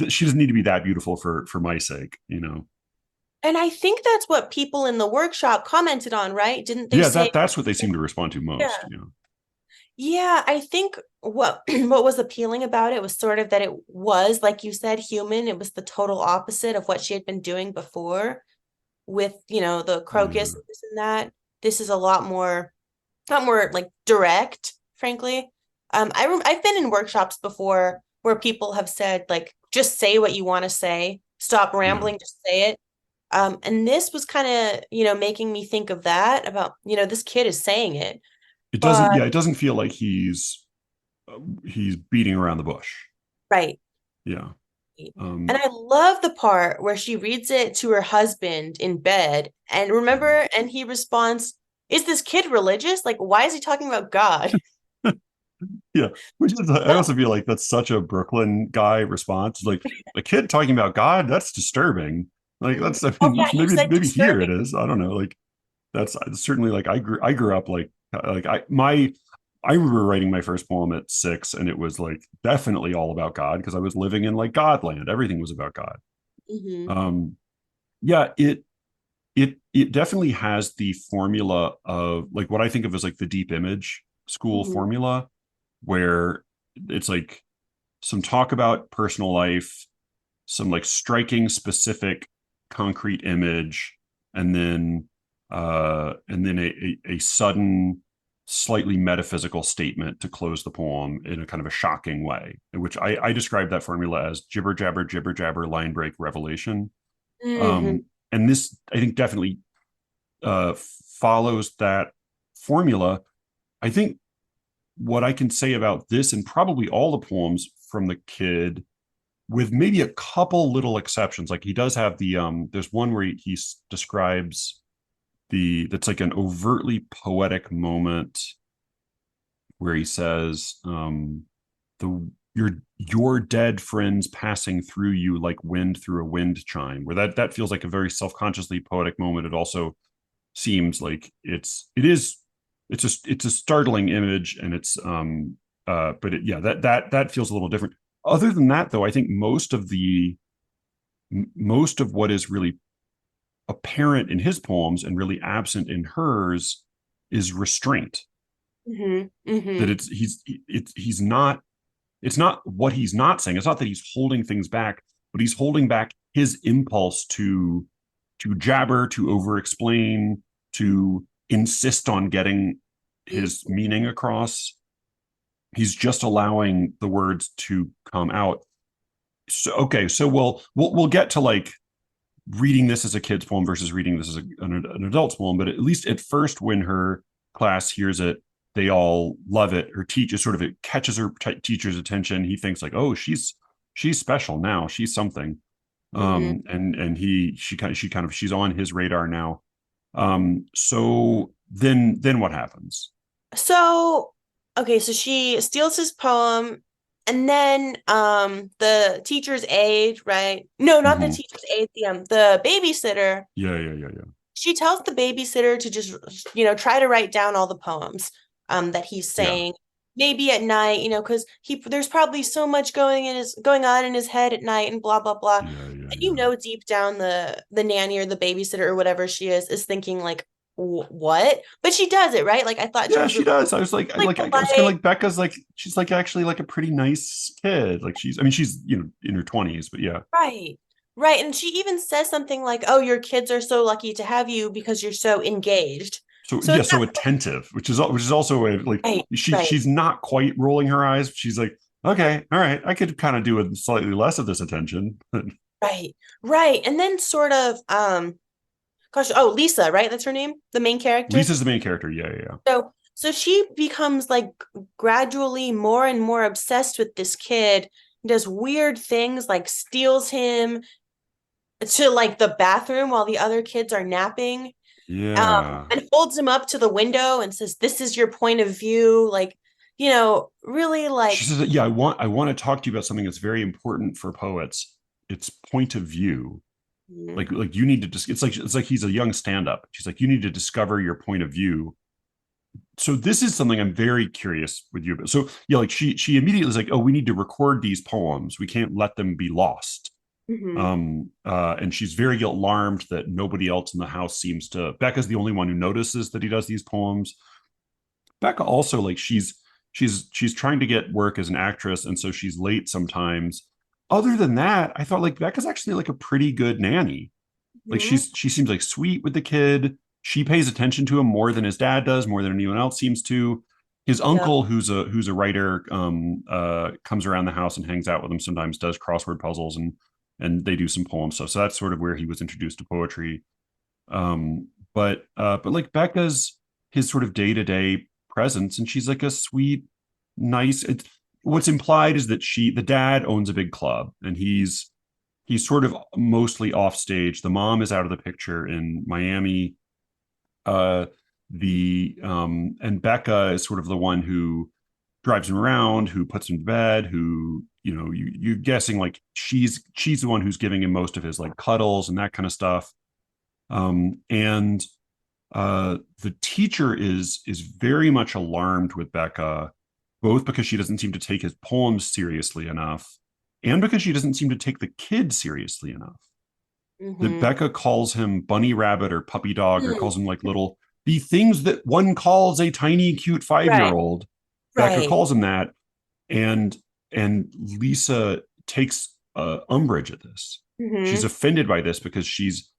[SPEAKER 2] She doesn't need to be that beautiful for my sake.
[SPEAKER 1] And I think that's what people in the workshop commented on, right? Didn't they
[SPEAKER 2] Yeah,
[SPEAKER 1] say,
[SPEAKER 2] that's what they seem to respond to most.
[SPEAKER 1] yeah. Yeah, I think what what was appealing about it was sort of that it was, like you said, human. It was the total opposite of what she had been doing before with, the crocus
[SPEAKER 2] Yeah.
[SPEAKER 1] and this and that. This is a lot more like direct, frankly. I've been in workshops before where people have said like, just say what you want to say, stop
[SPEAKER 2] Yeah.
[SPEAKER 1] rambling, just say it. And this was kind of, making me think of that about, this kid is saying it,
[SPEAKER 2] It doesn't.
[SPEAKER 1] but
[SPEAKER 2] Yeah, it doesn't feel like he's beating around the bush.
[SPEAKER 1] right.
[SPEAKER 2] Yeah.
[SPEAKER 1] And
[SPEAKER 2] Um,
[SPEAKER 1] I love the part where she reads it to her husband in bed. And remember, and he responds, is this kid religious? Like, why is he talking about God?
[SPEAKER 2] yeah, which is I also feel like that's such a Brooklyn guy response. Like a kid talking about God, that's disturbing. Like
[SPEAKER 1] Mhm.
[SPEAKER 2] that's I
[SPEAKER 1] Oh,
[SPEAKER 2] mean
[SPEAKER 1] yeah, he said
[SPEAKER 2] maybe here it
[SPEAKER 1] disturbing.
[SPEAKER 2] is. I don't know. Like that's certainly like I grew up like I remember writing my first poem at 6 and it was like definitely all about God because I was living in like Godland. Everything was about God.
[SPEAKER 1] Hmm.
[SPEAKER 2] Um yeah, it definitely has the formula of like what I think of as like the deep image school
[SPEAKER 1] Hmm.
[SPEAKER 2] formula where it's like some talk about personal life, some like striking, specific, concrete image, and then a sudden, slightly metaphysical statement to close the poem in a kind of a shocking way, in which I describe that formula as jibber jabber, line break, revelation.
[SPEAKER 1] Hmm.
[SPEAKER 2] And this, I think, definitely follows that formula. I think what I can say about this and probably all the poems from the kid, with maybe a couple little exceptions, like he does have the there's one where he describes that's like an overtly poetic moment where he says the your dead friends passing through you like wind through a wind chime, where that feels like a very self-consciously poetic moment. It also seems like it's a startling image, and it's but it, yeah, that feels a little different. Other than that, though, I think most of what is really apparent in his poems and really absent in hers is restraint.
[SPEAKER 1] Hmm.
[SPEAKER 2] That
[SPEAKER 1] Hmm.
[SPEAKER 2] he's not, it's not what he's not saying. It's not that he's holding things back, but he's holding back his impulse to jabber, to over explain, to insist on getting his meaning across. He's just allowing the words to come out. So okay, so we'll get to like reading this as a kid's poem versus reading this as an adult's poem, but at least at first, when her class hears it, they all love it. Her teacher sort of, it catches her teacher's attention. He thinks like, oh, she's special now. She's something.
[SPEAKER 1] Hmm.
[SPEAKER 2] And she's on his radar now. So then what happens?
[SPEAKER 1] So, okay, so she steals his poem, and then the teacher's aide, right? No, not the
[SPEAKER 2] Mm-hmm.
[SPEAKER 1] teacher's aide, the babysitter.
[SPEAKER 2] Yeah.
[SPEAKER 1] She tells the babysitter to just, try to write down all the poems that he's
[SPEAKER 2] Yeah.
[SPEAKER 1] saying, maybe at night, because there's probably so much going on in his head at night and blah blah blah. And
[SPEAKER 2] Yeah.
[SPEAKER 1] deep down the nanny or the babysitter or whatever she is thinking like, what? But she does it, right? Like I thought she
[SPEAKER 2] Yeah,
[SPEAKER 1] was
[SPEAKER 2] she
[SPEAKER 1] really
[SPEAKER 2] does. I was like,
[SPEAKER 1] like
[SPEAKER 2] I was kind of
[SPEAKER 1] polite.
[SPEAKER 2] like Becca's like, she's like actually like a pretty nice kid. Like I mean, she's, in her 20s, but yeah.
[SPEAKER 1] Right. Right. And she even says something like, "Oh, your kids are so lucky to have you because you're so engaged."
[SPEAKER 2] So
[SPEAKER 1] So
[SPEAKER 2] yeah,
[SPEAKER 1] it's
[SPEAKER 2] so attentive, which is also a like,
[SPEAKER 1] not right, right.
[SPEAKER 2] she's not quite rolling her eyes. She's like, okay, all right, I could kind of do with slightly less of this attention.
[SPEAKER 1] Right. Right. And then sort of gosh, oh, Lisa, right? That's her name, the main character.
[SPEAKER 2] Lisa's the main character. Yeah.
[SPEAKER 1] So she becomes like gradually more and more obsessed with this kid, does weird things like steals him to like the bathroom while the other kids are napping,
[SPEAKER 2] Yeah.
[SPEAKER 1] and holds him up to the window and says, "This is your point of view." Like, really
[SPEAKER 2] She
[SPEAKER 1] like,
[SPEAKER 2] says, yeah, I want to talk to you about something that's very important for poets. It's point of view.
[SPEAKER 1] mm,
[SPEAKER 2] Like you need to just, it's like he's a young stand-up. She's like, you need to discover your point of view. So this is something I'm very curious with you about. So yeah, like she immediately is like, oh, we need to record these poems. We can't let them be lost.
[SPEAKER 1] mhm,
[SPEAKER 2] And she's very alarmed that nobody else in the house seems to. Becca's the only one who notices that he does these poems. Becca also, like, she's trying to get work as an actress, and so she's late sometimes. Other than that, I thought like Becca's actually like a pretty good nanny. Like
[SPEAKER 1] mhm.
[SPEAKER 2] she seems like sweet with the kid. She pays attention to him more than his dad does, more than anyone else seems to. His
[SPEAKER 1] Yeah.
[SPEAKER 2] uncle, who's a writer, comes around the house and hangs out with him sometimes, does crossword puzzles, and they do some poem stuff. So that's sort of where he was introduced to poetry. But like Becca's his sort of day-to-day presence, and she's like a sweet, nice. What's implied is that the dad owns a big club, and he's sort of mostly off stage. The mom is out of the picture in Miami. Uh, the And Becca is sort of the one who drives him around, who puts him to bed, who, you're guessing like she's the one who's giving him most of his like cuddles and that kind of stuff. And The teacher is very much alarmed with Becca, both because she doesn't seem to take his poems seriously enough, and because she doesn't seem to take the kid seriously enough. That
[SPEAKER 1] Mhm.
[SPEAKER 2] Becca calls him bunny rabbit or puppy dog, or
[SPEAKER 1] Mm.
[SPEAKER 2] calls him like the things that one calls a tiny, cute 5 year
[SPEAKER 1] Right.
[SPEAKER 2] old. Becca
[SPEAKER 1] Right.
[SPEAKER 2] calls him that. And and Lisa takes umbrage at this. She's
[SPEAKER 1] Hmm.
[SPEAKER 2] offended by this because she's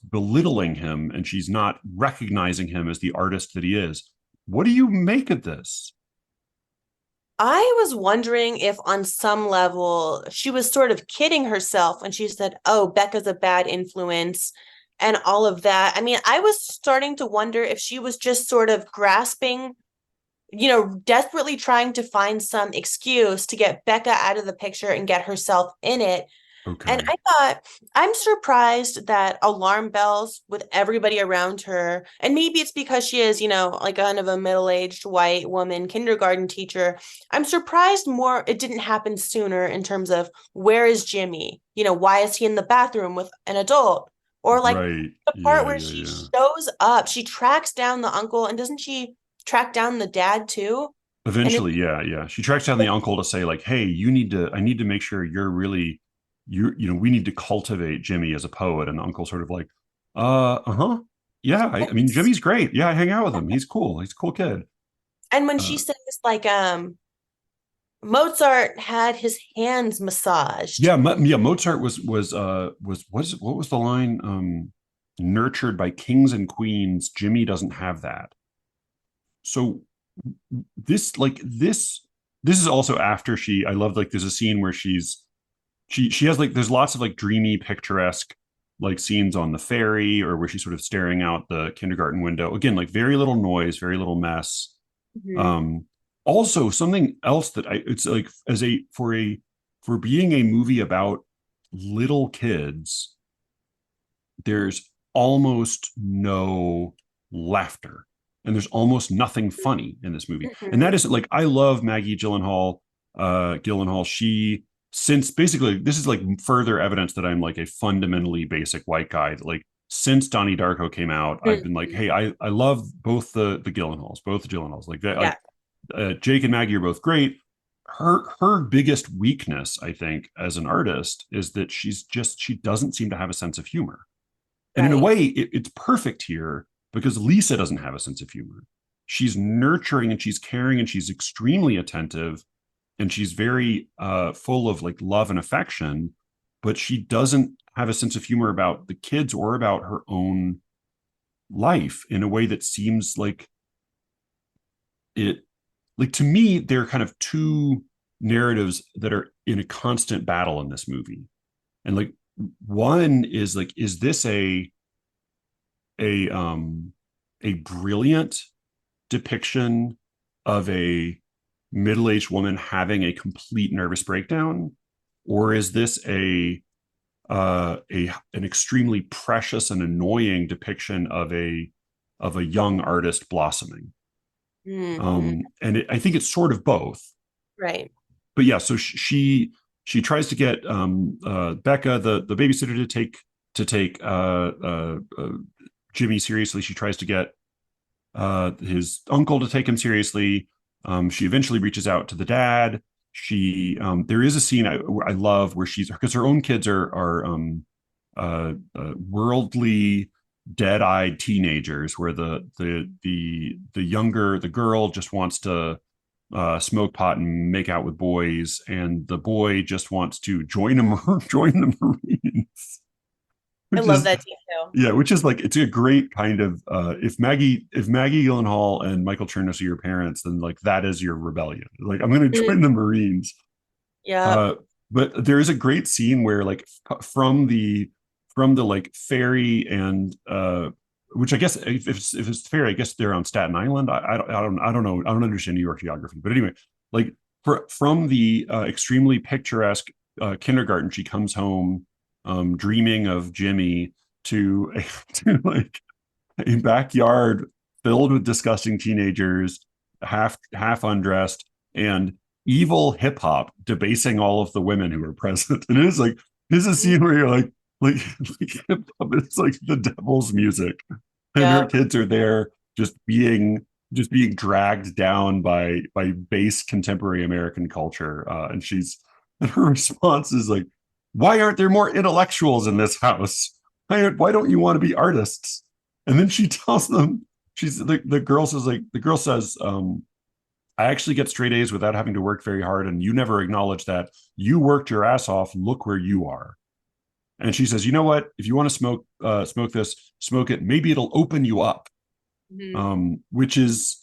[SPEAKER 2] belittling him and she's not recognizing him as the artist that he is. What do you make of this?
[SPEAKER 1] I was wondering if on some level she was sort of kidding herself when she said, "Oh, Becca's a bad influence," and all of that. I mean, I was starting to wonder if she was just sort of grasping, desperately trying to find some excuse to get Becca out of the picture and get herself in it. And
[SPEAKER 2] Okay.
[SPEAKER 1] I thought, I'm surprised that alarm bells with everybody around her, and maybe it's because she is, like kind of a middle-aged white woman kindergarten teacher. I'm surprised more it didn't happen sooner in terms of where is Jimmy? Why is he in the bathroom with an adult? Or like
[SPEAKER 2] Right.
[SPEAKER 1] the part
[SPEAKER 2] Yeah,
[SPEAKER 1] where
[SPEAKER 2] yeah,
[SPEAKER 1] she
[SPEAKER 2] yeah.
[SPEAKER 1] shows up, she tracks down the uncle, and doesn't she track down the dad too? And it's
[SPEAKER 2] Eventually, yeah, yeah. She tracks down the uncle to say, like, hey, I need to make sure you're really we need to cultivate Jimmy as a poet. And the uncle's sort of like, uh-huh. Yeah, I mean, Jimmy's great. Yeah, I hang out with him. He's cool. He's a cool kid.
[SPEAKER 1] and when she
[SPEAKER 2] Uh,
[SPEAKER 1] says like Mozart had his hands massaged.
[SPEAKER 2] yeah, Mozart was what was the line? Nurtured by kings and queens, Jimmy doesn't have that. So this is also after I love, like, there's a scene where she has, like, there's lots of, like, dreamy, picturesque, like, scenes on the ferry, or where she's sort of staring out the kindergarten window. Again, like, very little noise, very little mess.
[SPEAKER 1] Mhm.
[SPEAKER 2] Um, Also, something else that it's like, as a for being a movie about little kids, there's almost no laughter, and there's almost nothing funny in this movie. And that
[SPEAKER 1] Mhm.
[SPEAKER 2] is, like, I love Maggie Gyllenhaal. She, since basically this is like further evidence that I'm like a fundamentally basic white guy. Like, since Donnie Darko came out, I've been like,
[SPEAKER 1] Mhm.
[SPEAKER 2] hey, I love both the Gyllenhaals. Like that,
[SPEAKER 1] Yeah,
[SPEAKER 2] like, Jake and Maggie are both great. Her biggest weakness, I think, as an artist, is that she doesn't seem to have a sense of humor. And in a
[SPEAKER 1] right.
[SPEAKER 2] way, it's perfect here because Lisa doesn't have a sense of humor. She's nurturing and she's caring and she's extremely attentive, and she's very full of, like, love and affection, but she doesn't have a sense of humor about the kids or about her own life in a way that seems like it. Like, to me, there are kind of two narratives that are in a constant battle in this movie, and, like, one is like, is this a um a brilliant depiction of a middle-aged woman having a complete nervous breakdown, or is this a an extremely precious and annoying depiction of a young artist blossoming?
[SPEAKER 1] Hmm.
[SPEAKER 2] I think it's sort of both.
[SPEAKER 1] Right.
[SPEAKER 2] But yeah, so she tries to get Becca, the babysitter, to take Jimmy seriously. She tries to get his uncle to take him seriously. She eventually reaches out to the dad. There is a scene I love where she's, because her own kids are worldly, dead-eyed teenagers, where the girl just wants to smoke pot and make out with boys, and the boy just wants to join the Marines,
[SPEAKER 1] I
[SPEAKER 2] which
[SPEAKER 1] love
[SPEAKER 2] is,
[SPEAKER 1] that detail.
[SPEAKER 2] yeah, which is like, it's a great kind of, if Maggie Gyllenhaal and Michael Chernus are your parents, then, like, that is your rebellion. Like, I'm going to
[SPEAKER 1] Mm.
[SPEAKER 2] join the Marines.
[SPEAKER 1] Yep.
[SPEAKER 2] Uh, but there is a great scene where, like, from the like ferry, and which I guess, if it's ferry, I guess they're on Staten Island. I don't know. I don't understand New York geography, but anyway, like, from the extremely picturesque kindergarten, she comes home, dreaming of Jimmy, to to like a backyard filled with disgusting teenagers, half undressed, and evil hip hop debasing all of the women who are present. And it is like, this is a scene where you're like, like hip hop is like the devil's music, and her
[SPEAKER 1] Yep.
[SPEAKER 2] kids are there just being dragged down by base contemporary American culture. And her response is like, "Why aren't there more intellectuals in this house? Why don't you want to be artists?" And then she tells them, the girl says, I actually get straight A's without having to work very hard, and you never acknowledge that. You worked your ass off. Look where you are. And she says, you know what? If you want to smoke this, smoke it. Maybe it'll open you up.
[SPEAKER 1] Mhm.
[SPEAKER 2] Which is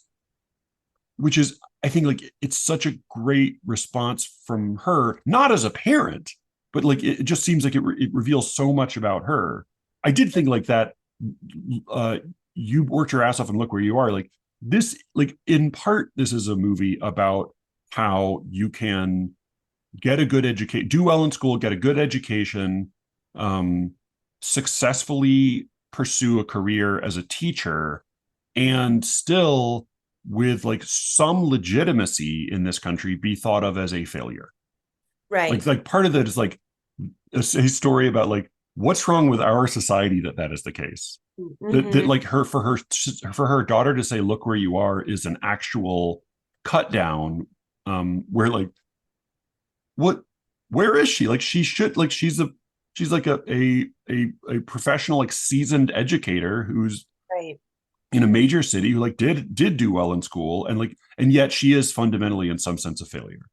[SPEAKER 2] I think like it's such a great response from her, not as a parent, but like it just seems like it reveals so much about her. I did think like that. Uh, you worked your ass off and look where you are. Like this, like in part, this is a movie about how you can get a good education, do well in school, get a good education, um, successfully pursue a career as a teacher, and still, with like some legitimacy in this country, be thought of as a failure.
[SPEAKER 1] Right.
[SPEAKER 2] Like part of that is like a story about like what's wrong with our society that is the case. That
[SPEAKER 1] Hmm.
[SPEAKER 2] like for her daughter to say look where you are is an actual cut down, where like what where is she? Like she should like she's like a professional, like seasoned educator who's
[SPEAKER 1] Right.
[SPEAKER 2] in a major city who like did do well in school, and like and yet she is fundamentally in some sense a failure.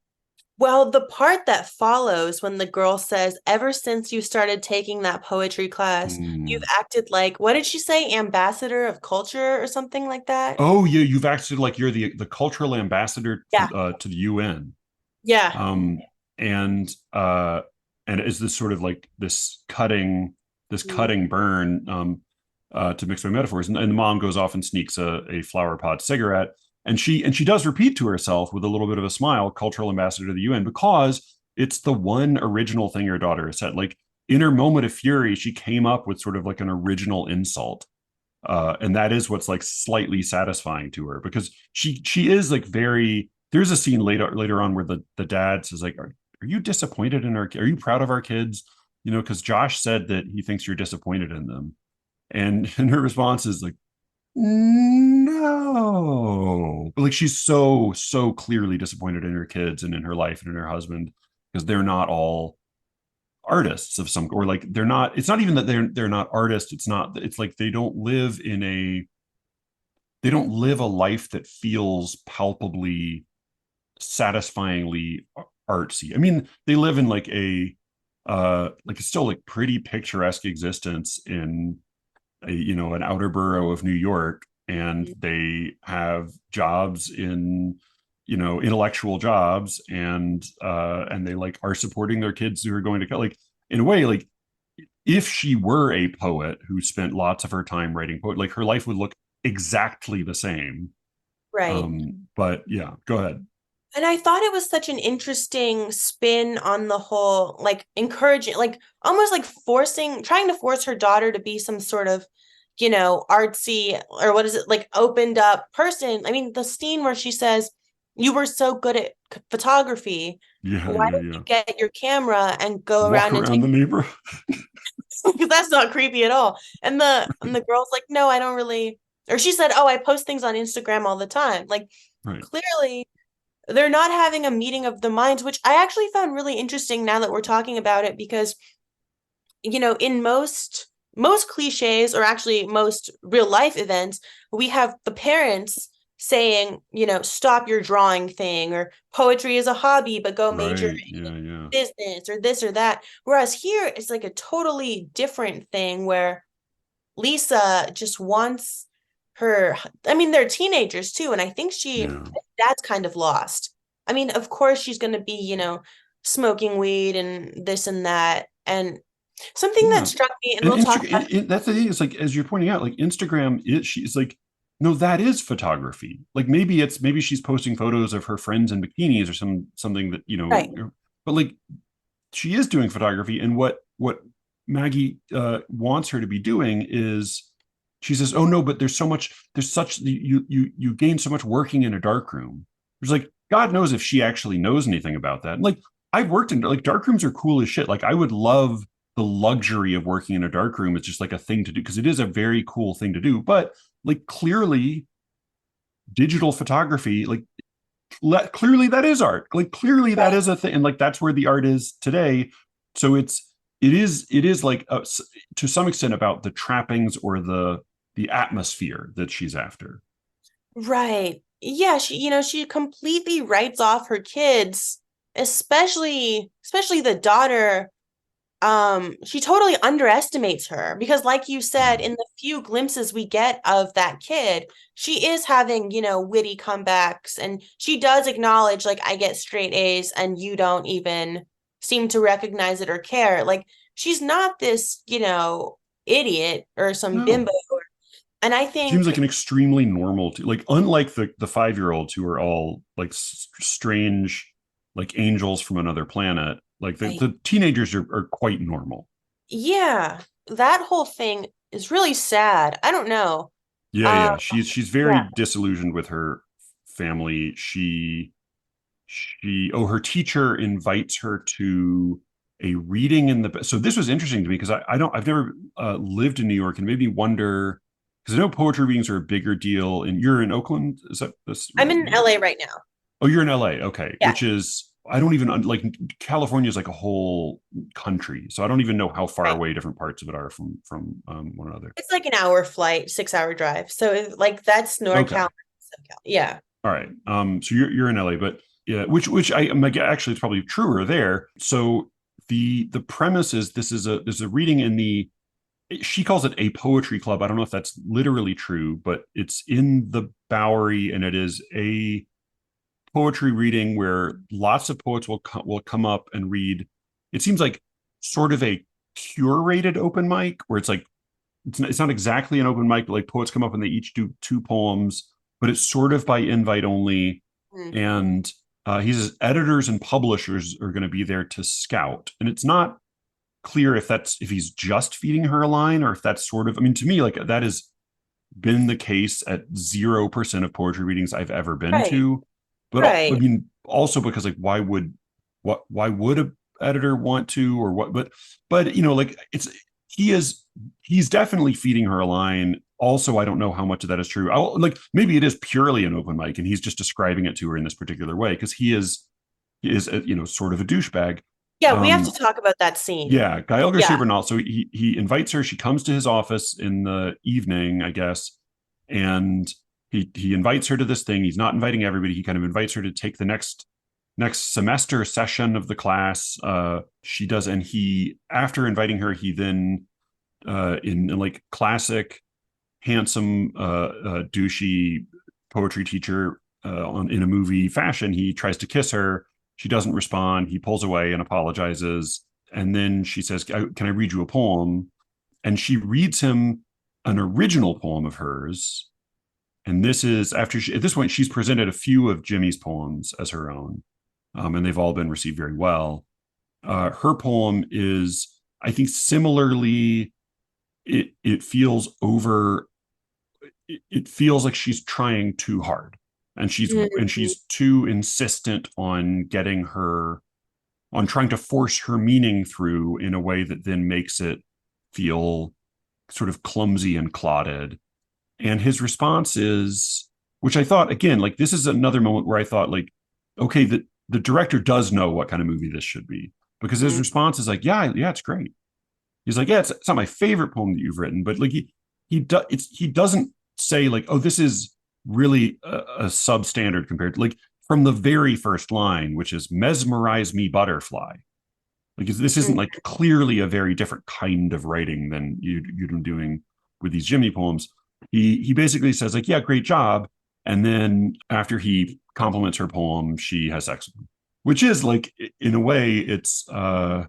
[SPEAKER 1] Well, the part that follows when the girl says, ever since you started taking that poetry class, you've
[SPEAKER 2] Mm.
[SPEAKER 1] acted like, what did she say? Ambassador of culture or something like that?
[SPEAKER 2] Oh yeah, you've acted like you're the cultural ambassador
[SPEAKER 1] Yeah.
[SPEAKER 2] to the UN.
[SPEAKER 1] Yeah.
[SPEAKER 2] um and is this sort of like this
[SPEAKER 1] Mhm.
[SPEAKER 2] cutting burn, to mix my metaphors, and the mom goes off and sneaks a flower pot cigarette, and she does repeat to herself with a little bit of a smile, cultural ambassador to the UN, because it's the one original thing her daughter has said. Like in her moment of fury, she came up with sort of like an original insult, and that is what's like slightly satisfying to her, because she is like very. There's a scene later on where the dad says like, are you disappointed in our? Are you proud of our kids? You know, because Josh said that he thinks you're disappointed in them, and her response is like, no, but like she's so clearly disappointed in her kids and in her life and in her husband, because they're not all artists of some, or like they're not, it's not even that they're not artists, it's not, it's like they don't live a life that feels palpably satisfyingly artsy. I mean, they live in like a like a still like pretty picturesque existence in a, you know, an outer borough of New York, and they have jobs in, you know, intellectual jobs, and they like are supporting their kids who are going to, like, in a way, like if she were a poet who spent lots of her time writing poetry, like her life would look exactly the same.
[SPEAKER 1] Right.
[SPEAKER 2] But yeah, go ahead.
[SPEAKER 1] And I thought it was such an interesting spin on the whole, like encouraging, like almost like forcing, trying to force her daughter to be some sort of, artsy or what is it, like opened up person. I mean, the scene where she says, you were so good at photography.
[SPEAKER 2] Yeah,
[SPEAKER 1] Why
[SPEAKER 2] yeah,
[SPEAKER 1] don't
[SPEAKER 2] yeah.
[SPEAKER 1] you get your camera and go
[SPEAKER 2] Walk
[SPEAKER 1] around and
[SPEAKER 2] around
[SPEAKER 1] take
[SPEAKER 2] the neighborhood.
[SPEAKER 1] because that's not creepy at all. And the girl's like, no, I don't really, or she said, oh, I post things on Instagram all the time. Like
[SPEAKER 2] Right,
[SPEAKER 1] clearly they're not having a meeting of the minds, which I actually found really interesting now that we're talking about it, because in most cliches, or actually most real life events, we have the parents saying, stop your drawing thing, or poetry is a hobby, but go major
[SPEAKER 2] right, yeah, yeah,
[SPEAKER 1] business, or this or that. Whereas here it's like a totally different thing where Lisa just wants her, I mean, they're teenagers too, and I think
[SPEAKER 2] yeah.
[SPEAKER 1] that's kind of lost. I mean, of course she's going to be, smoking weed and this and that. And something that
[SPEAKER 2] Yeah.
[SPEAKER 1] struck me, and
[SPEAKER 2] And
[SPEAKER 1] we'll talk about.
[SPEAKER 2] Instagram, that's the thing. It's like, as you're pointing out, like Instagram is, she's like, no, that is photography. Like maybe she's posting photos of her friends in bikinis or something that, you
[SPEAKER 1] Right.
[SPEAKER 2] know, but like she is doing photography. And what Maggie wants her to be doing is, she says, oh no, but there's such, you gain so much working in a dark room. There's like, God knows if she actually knows anything about that. And like, I've worked in, like, dark rooms are cool as shit. Like I would love the luxury of working in a dark room. It's just like a thing to do, because it is a very cool thing to do. But like clearly digital photography, like clearly that is art. Like clearly that
[SPEAKER 1] Right.
[SPEAKER 2] is a thing, and like that's where the art is today. So it is like to some extent about the trappings or the atmosphere that she's after.
[SPEAKER 1] Right. yeah, she completely writes off her kids, especially the daughter. She totally underestimates her because, like you said,
[SPEAKER 2] Mm.
[SPEAKER 1] in the few glimpses we get of that kid, she is having, witty comebacks, and she does acknowledge, like, I get straight A's and you don't even seem to recognize it or care. Like, she's not this, idiot or some
[SPEAKER 2] No.
[SPEAKER 1] bimbo. And I
[SPEAKER 2] Seems
[SPEAKER 1] think,
[SPEAKER 2] like an extremely normal, like unlike the 5-year-olds who are all like strange, like angels from another planet. Like
[SPEAKER 1] right,
[SPEAKER 2] the teenagers are quite normal.
[SPEAKER 1] yeah, that whole thing is really sad. I don't know.
[SPEAKER 2] Yeah,
[SPEAKER 1] Uh,
[SPEAKER 2] yeah. She's very
[SPEAKER 1] yeah.
[SPEAKER 2] disillusioned with her family. Her teacher invites her to a reading in the. So this was interesting to me because I've never lived in New York, and made me wonder because I know poetry readings are a bigger deal. And you're in Oakland, is that this?
[SPEAKER 1] I'm in LA right now.
[SPEAKER 2] Oh, you're in LA. Okay,
[SPEAKER 1] Yeah,
[SPEAKER 2] which is I don't even like California is like a whole country, so I don't even know how far
[SPEAKER 1] right.
[SPEAKER 2] away different parts of it are from one another.
[SPEAKER 1] It's like an hour flight, 6 hour drive. So like that's NorCal,
[SPEAKER 2] Okay.
[SPEAKER 1] SoCal. Yeah.
[SPEAKER 2] All right. So you're in LA, but yeah, which I am actually it's probably truer there. So the premise is there's a reading in the she calls it a poetry club. I don't know if that's literally true, but it's in the Bowery, and it is a poetry reading where lots of poets will come up and read. It seems like sort of a curated open mic where it's like it's not exactly an open mic, but like poets come up and they each do two poems, but it's sort of by invite only.
[SPEAKER 1] Mm.
[SPEAKER 2] And he says editors and publishers are going to be there to scout, and it's not clear if he's just feeding her a line or if that's sort of. I mean, to me, like that has been the case at 0% of poetry readings I've ever been
[SPEAKER 1] Right.
[SPEAKER 2] to. But I
[SPEAKER 1] Right.
[SPEAKER 2] mean, also because like why would a editor want to or what? But like he's definitely feeding her a line. Also, I don't know how much of that is true. Like maybe it is purely an open mic, and he's just describing it to her in this particular way because he is sort of a douchebag.
[SPEAKER 1] Yeah, we have to
[SPEAKER 2] Um,
[SPEAKER 1] talk about that scene.
[SPEAKER 2] yeah, Gael Garcia
[SPEAKER 1] Yeah.
[SPEAKER 2] Bernal. So he invites her. She comes to his office in the evening, I guess, and he invites her to this thing. He's not inviting everybody. He kind of invites her to take the next semester session of the class. She does, and he after inviting her, he then in like classic handsome douchey poetry teacher in a movie fashion, he tries to kiss her. She doesn't respond. He pulls away and apologizes. And then she says, Can I read you a poem? And she reads him an original poem of hers. And this is after at this point, she's presented a few of Jimmy's poems as her own, and they've all been received very well. Her poem is, I think, similarly, it feels over it feels like she's trying too hard, and
[SPEAKER 1] Mhm.
[SPEAKER 2] she's too insistent on getting her on trying to force her meaning through in a way that then makes it feel sort of clumsy and clotted. And his response is, which I thought again, like this is another moment where I thought like, okay, the director does know what kind of movie this should be, because his
[SPEAKER 1] Mhm.
[SPEAKER 2] response is like, yeah, it's great. He's like, yeah, it's not my favorite poem that you've written, but like he doesn't say like, oh, this is really a substandard compared to like from the very first line, which is mesmerize me butterfly. Like this isn't
[SPEAKER 1] Mhm.
[SPEAKER 2] like clearly a very different kind of writing than you've been doing with these Jimmy poems. He basically says like, yeah, great job, and then after he compliments her poem, she has sex with him, which is like in a way it's the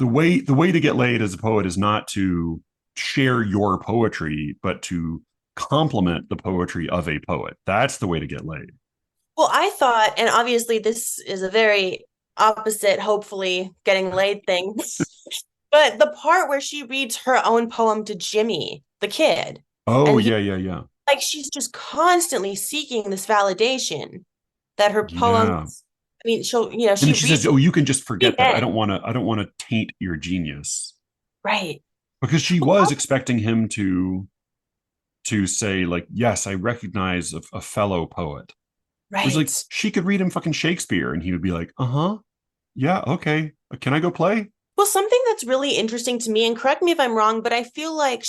[SPEAKER 2] way to get laid as a poet is not to share your poetry, but to compliment the poetry of a poet. That's the way to get laid.
[SPEAKER 1] Well, I thought, and obviously this is a very opposite, hopefully getting laid thing, but the part where she reads her own poem to Jimmy, the kid,
[SPEAKER 2] Oh
[SPEAKER 1] and he
[SPEAKER 2] yeah, yeah, yeah,
[SPEAKER 1] like she's just constantly seeking this validation that her
[SPEAKER 2] yeah.
[SPEAKER 1] poems, I mean,
[SPEAKER 2] And then
[SPEAKER 1] she
[SPEAKER 2] she says,
[SPEAKER 1] reads
[SPEAKER 2] "Oh, you can just
[SPEAKER 1] it
[SPEAKER 2] forget that. I
[SPEAKER 1] then.
[SPEAKER 2] don't want to. I don't want to taint your genius."
[SPEAKER 1] Right.
[SPEAKER 2] Because she was
[SPEAKER 1] Well,
[SPEAKER 2] expecting him to say like, "Yes, I recognize a fellow poet." It was like
[SPEAKER 1] right.
[SPEAKER 2] she could read him fucking Shakespeare, and he would be like, "Uh huh, yeah, okay. Can I go play?"
[SPEAKER 1] Well, something that's really interesting to me, and correct me if I'm wrong, but I feel like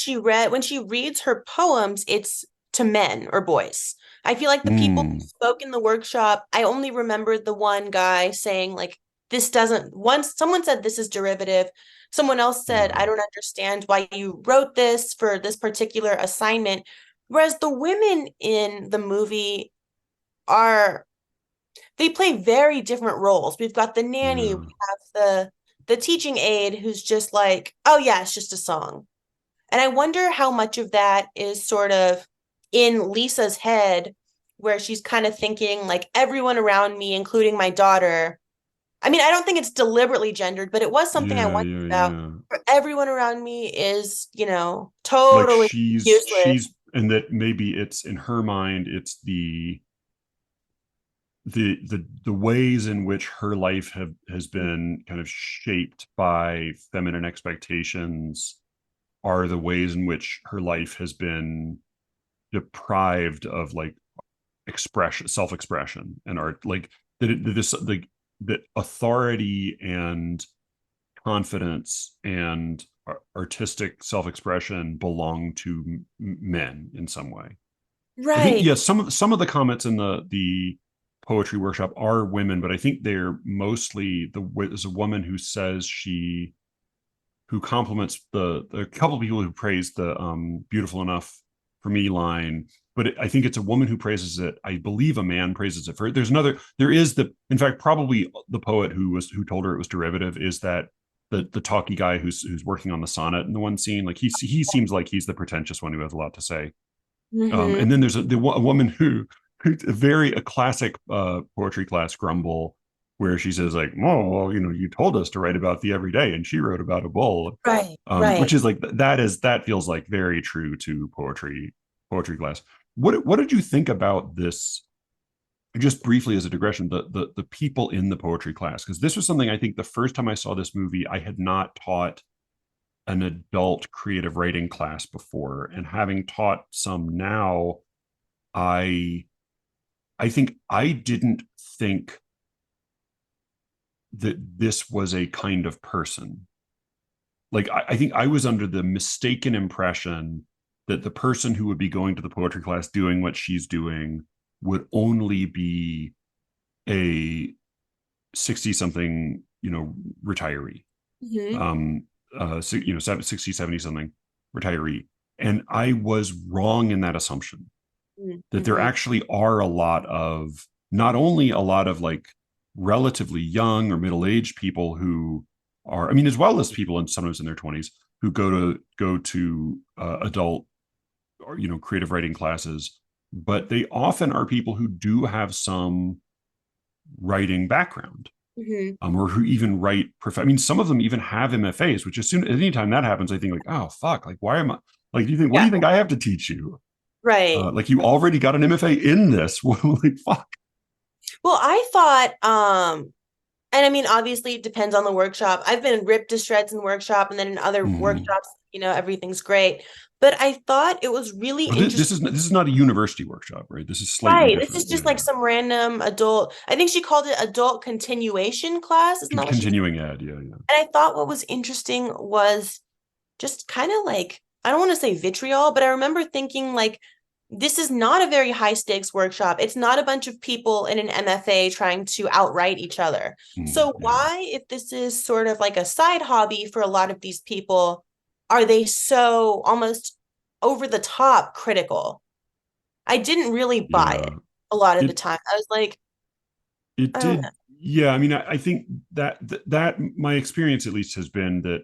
[SPEAKER 1] when she reads her poems, it's to men or boys. I feel like the people who
[SPEAKER 2] Mm,
[SPEAKER 1] spoke in the workshop, I only remember the one guy saying like this doesn't once someone said this is derivative. Someone else said,
[SPEAKER 2] yeah.
[SPEAKER 1] I don't understand why you wrote this for this particular assignment. Whereas the women in the movie are they play very different roles. We've got the nanny, we
[SPEAKER 2] Yeah.
[SPEAKER 1] have the teaching aide who's just like, oh yeah, it's just a song. And I wonder how much of that is sort of in Lisa's head, where she's kind of thinking, like, everyone around me, including my daughter. I mean, I don't think it's deliberately gendered, but it was something I
[SPEAKER 2] Yeah,
[SPEAKER 1] wondered
[SPEAKER 2] yeah,
[SPEAKER 1] about.
[SPEAKER 2] yeah.
[SPEAKER 1] For everyone around me is,
[SPEAKER 2] Like
[SPEAKER 1] totally useless.
[SPEAKER 2] she's and that maybe it's in her mind it's the ways in which her life has been kind of shaped by feminine expectations are the ways in which her life has been deprived of like expression, self-expression and art, like this the authority and confidence and artistic self-expression belong to men in some way. I think
[SPEAKER 1] Right.
[SPEAKER 2] yes, some of the comments in the poetry workshop are women, but I think they're mostly there's a woman who says she who compliments the couple of people who praise the beautiful enough for me line, but I think it's a woman who praises it. I believe a man praises it for it. There is in fact probably the poet who told her it was derivative is that the talky guy who's working on the sonnet in the one scene, like he seems like he's the pretentious one who has a lot to say.
[SPEAKER 1] Hmm.
[SPEAKER 2] And then there's a woman who a classic poetry class grumble where she says like, oh, well, you told us to write about the everyday, and she wrote about a bull,
[SPEAKER 1] Right.
[SPEAKER 2] which
[SPEAKER 1] Right.
[SPEAKER 2] is like that feels like very true to poetry class. What did you think about this? Just briefly as a digression, the people in the poetry class, because this was something I think the first time I saw this movie, I had not taught an adult creative writing class before, and having taught some now, I I think I didn't think that this was a kind of person. Like I think I was under the mistaken impression that the person who would be going to the poetry class doing what she's doing would only be a 60 something, retiree.
[SPEAKER 1] Hmm.
[SPEAKER 2] Um 60, 70 something retiree. And I was wrong in that assumption that there
[SPEAKER 1] Hmm.
[SPEAKER 2] actually are a lot of not only a lot of like relatively young or middle-aged people who are, I mean, as well as people and sometimes in their 20s who go to adult or creative writing classes, but they often are people who do have some writing background,
[SPEAKER 1] Hmm.
[SPEAKER 2] or who even write I mean, some of them even have MFAs, which as soon anytime that happens I think like, oh fuck, like why am I like, do you think, what do
[SPEAKER 1] Yeah.
[SPEAKER 2] you think I have to teach you?
[SPEAKER 1] Right.
[SPEAKER 2] Like you already got an MFA in this. Like fuck.
[SPEAKER 1] Well, I thought, and I mean, obviously it depends on the workshop. I've been ripped to shreds in workshop, and then in other
[SPEAKER 2] Mm-hmm.
[SPEAKER 1] workshops, everything's great. But I thought it was really
[SPEAKER 2] Oh, this
[SPEAKER 1] interesting.
[SPEAKER 2] is not a university workshop, right? This is slightly
[SPEAKER 1] Right. This is
[SPEAKER 2] different.
[SPEAKER 1] just
[SPEAKER 2] Yeah,
[SPEAKER 1] like some random adult, I think she called it adult continuation class. Isn't that what she said?
[SPEAKER 2] continuing ed. Yeah, yeah.
[SPEAKER 1] And I thought what was interesting was just kind of like, I don't want to say vitriol, but I remember thinking like, this is not a very high stakes workshop. It's not a bunch of people in an MFA trying to outright each other.
[SPEAKER 2] Mm,
[SPEAKER 1] So
[SPEAKER 2] yeah,
[SPEAKER 1] why, if this is sort of like a side hobby for a lot of these people, are they so almost over the top critical? I didn't really buy it
[SPEAKER 2] yeah.
[SPEAKER 1] a lot of the
[SPEAKER 2] It
[SPEAKER 1] time. I was like,
[SPEAKER 2] it
[SPEAKER 1] I don't know.
[SPEAKER 2] did. Yeah, I mean, I think that my experience at least has been that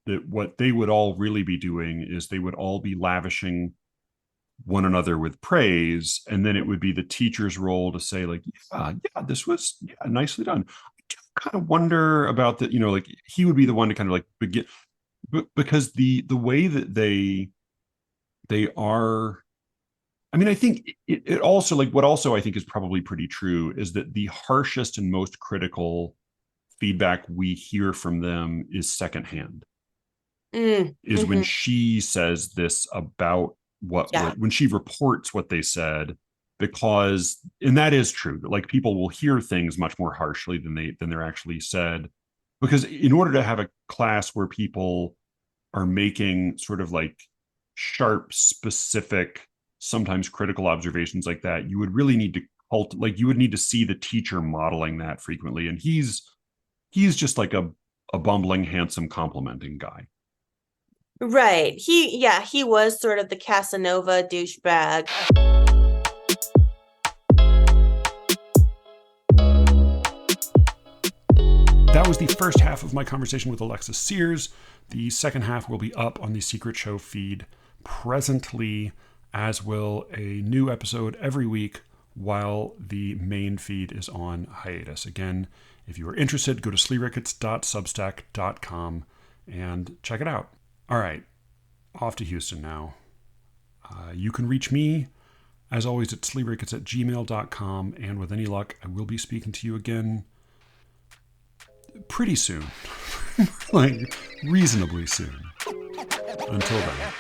[SPEAKER 2] that what they would all really be doing is they would all be lavishing one another with praise, and then it would be the teacher's role to say like, yeah, this was, yeah, nicely done. I do kind of wonder about that, like he would be the one to kind of like begin, because the way that they are, I mean, I think it also, like, what also I think is probably pretty true is that the harshest and most critical feedback we hear from them is secondhand, is when
[SPEAKER 1] Hmm.
[SPEAKER 2] she says this about
[SPEAKER 1] Yeah.
[SPEAKER 2] when she reports what they said, because, and that is true, that like people will hear things much more harshly than they're actually said, because in order to have a class where people are making sort of like sharp, specific sometimes critical observations like that, you would really need to you would need to see the teacher modeling that frequently. And he's just like a bumbling, handsome, complimenting guy.
[SPEAKER 1] Right. He was sort of the Casanova douchebag.
[SPEAKER 2] That was the first half of my conversation with Alexis Sears. The second half will be up on the Secret Show feed presently, as will a new episode every week while the main feed is on hiatus. Again, if you are interested, go to sleerickets.substack.com and check it out. All right, off to Houston now. You can reach me, as always, at sleerickets@gmail.com, and with any luck, I will be speaking to you again pretty soon. Like, reasonably soon. Until then.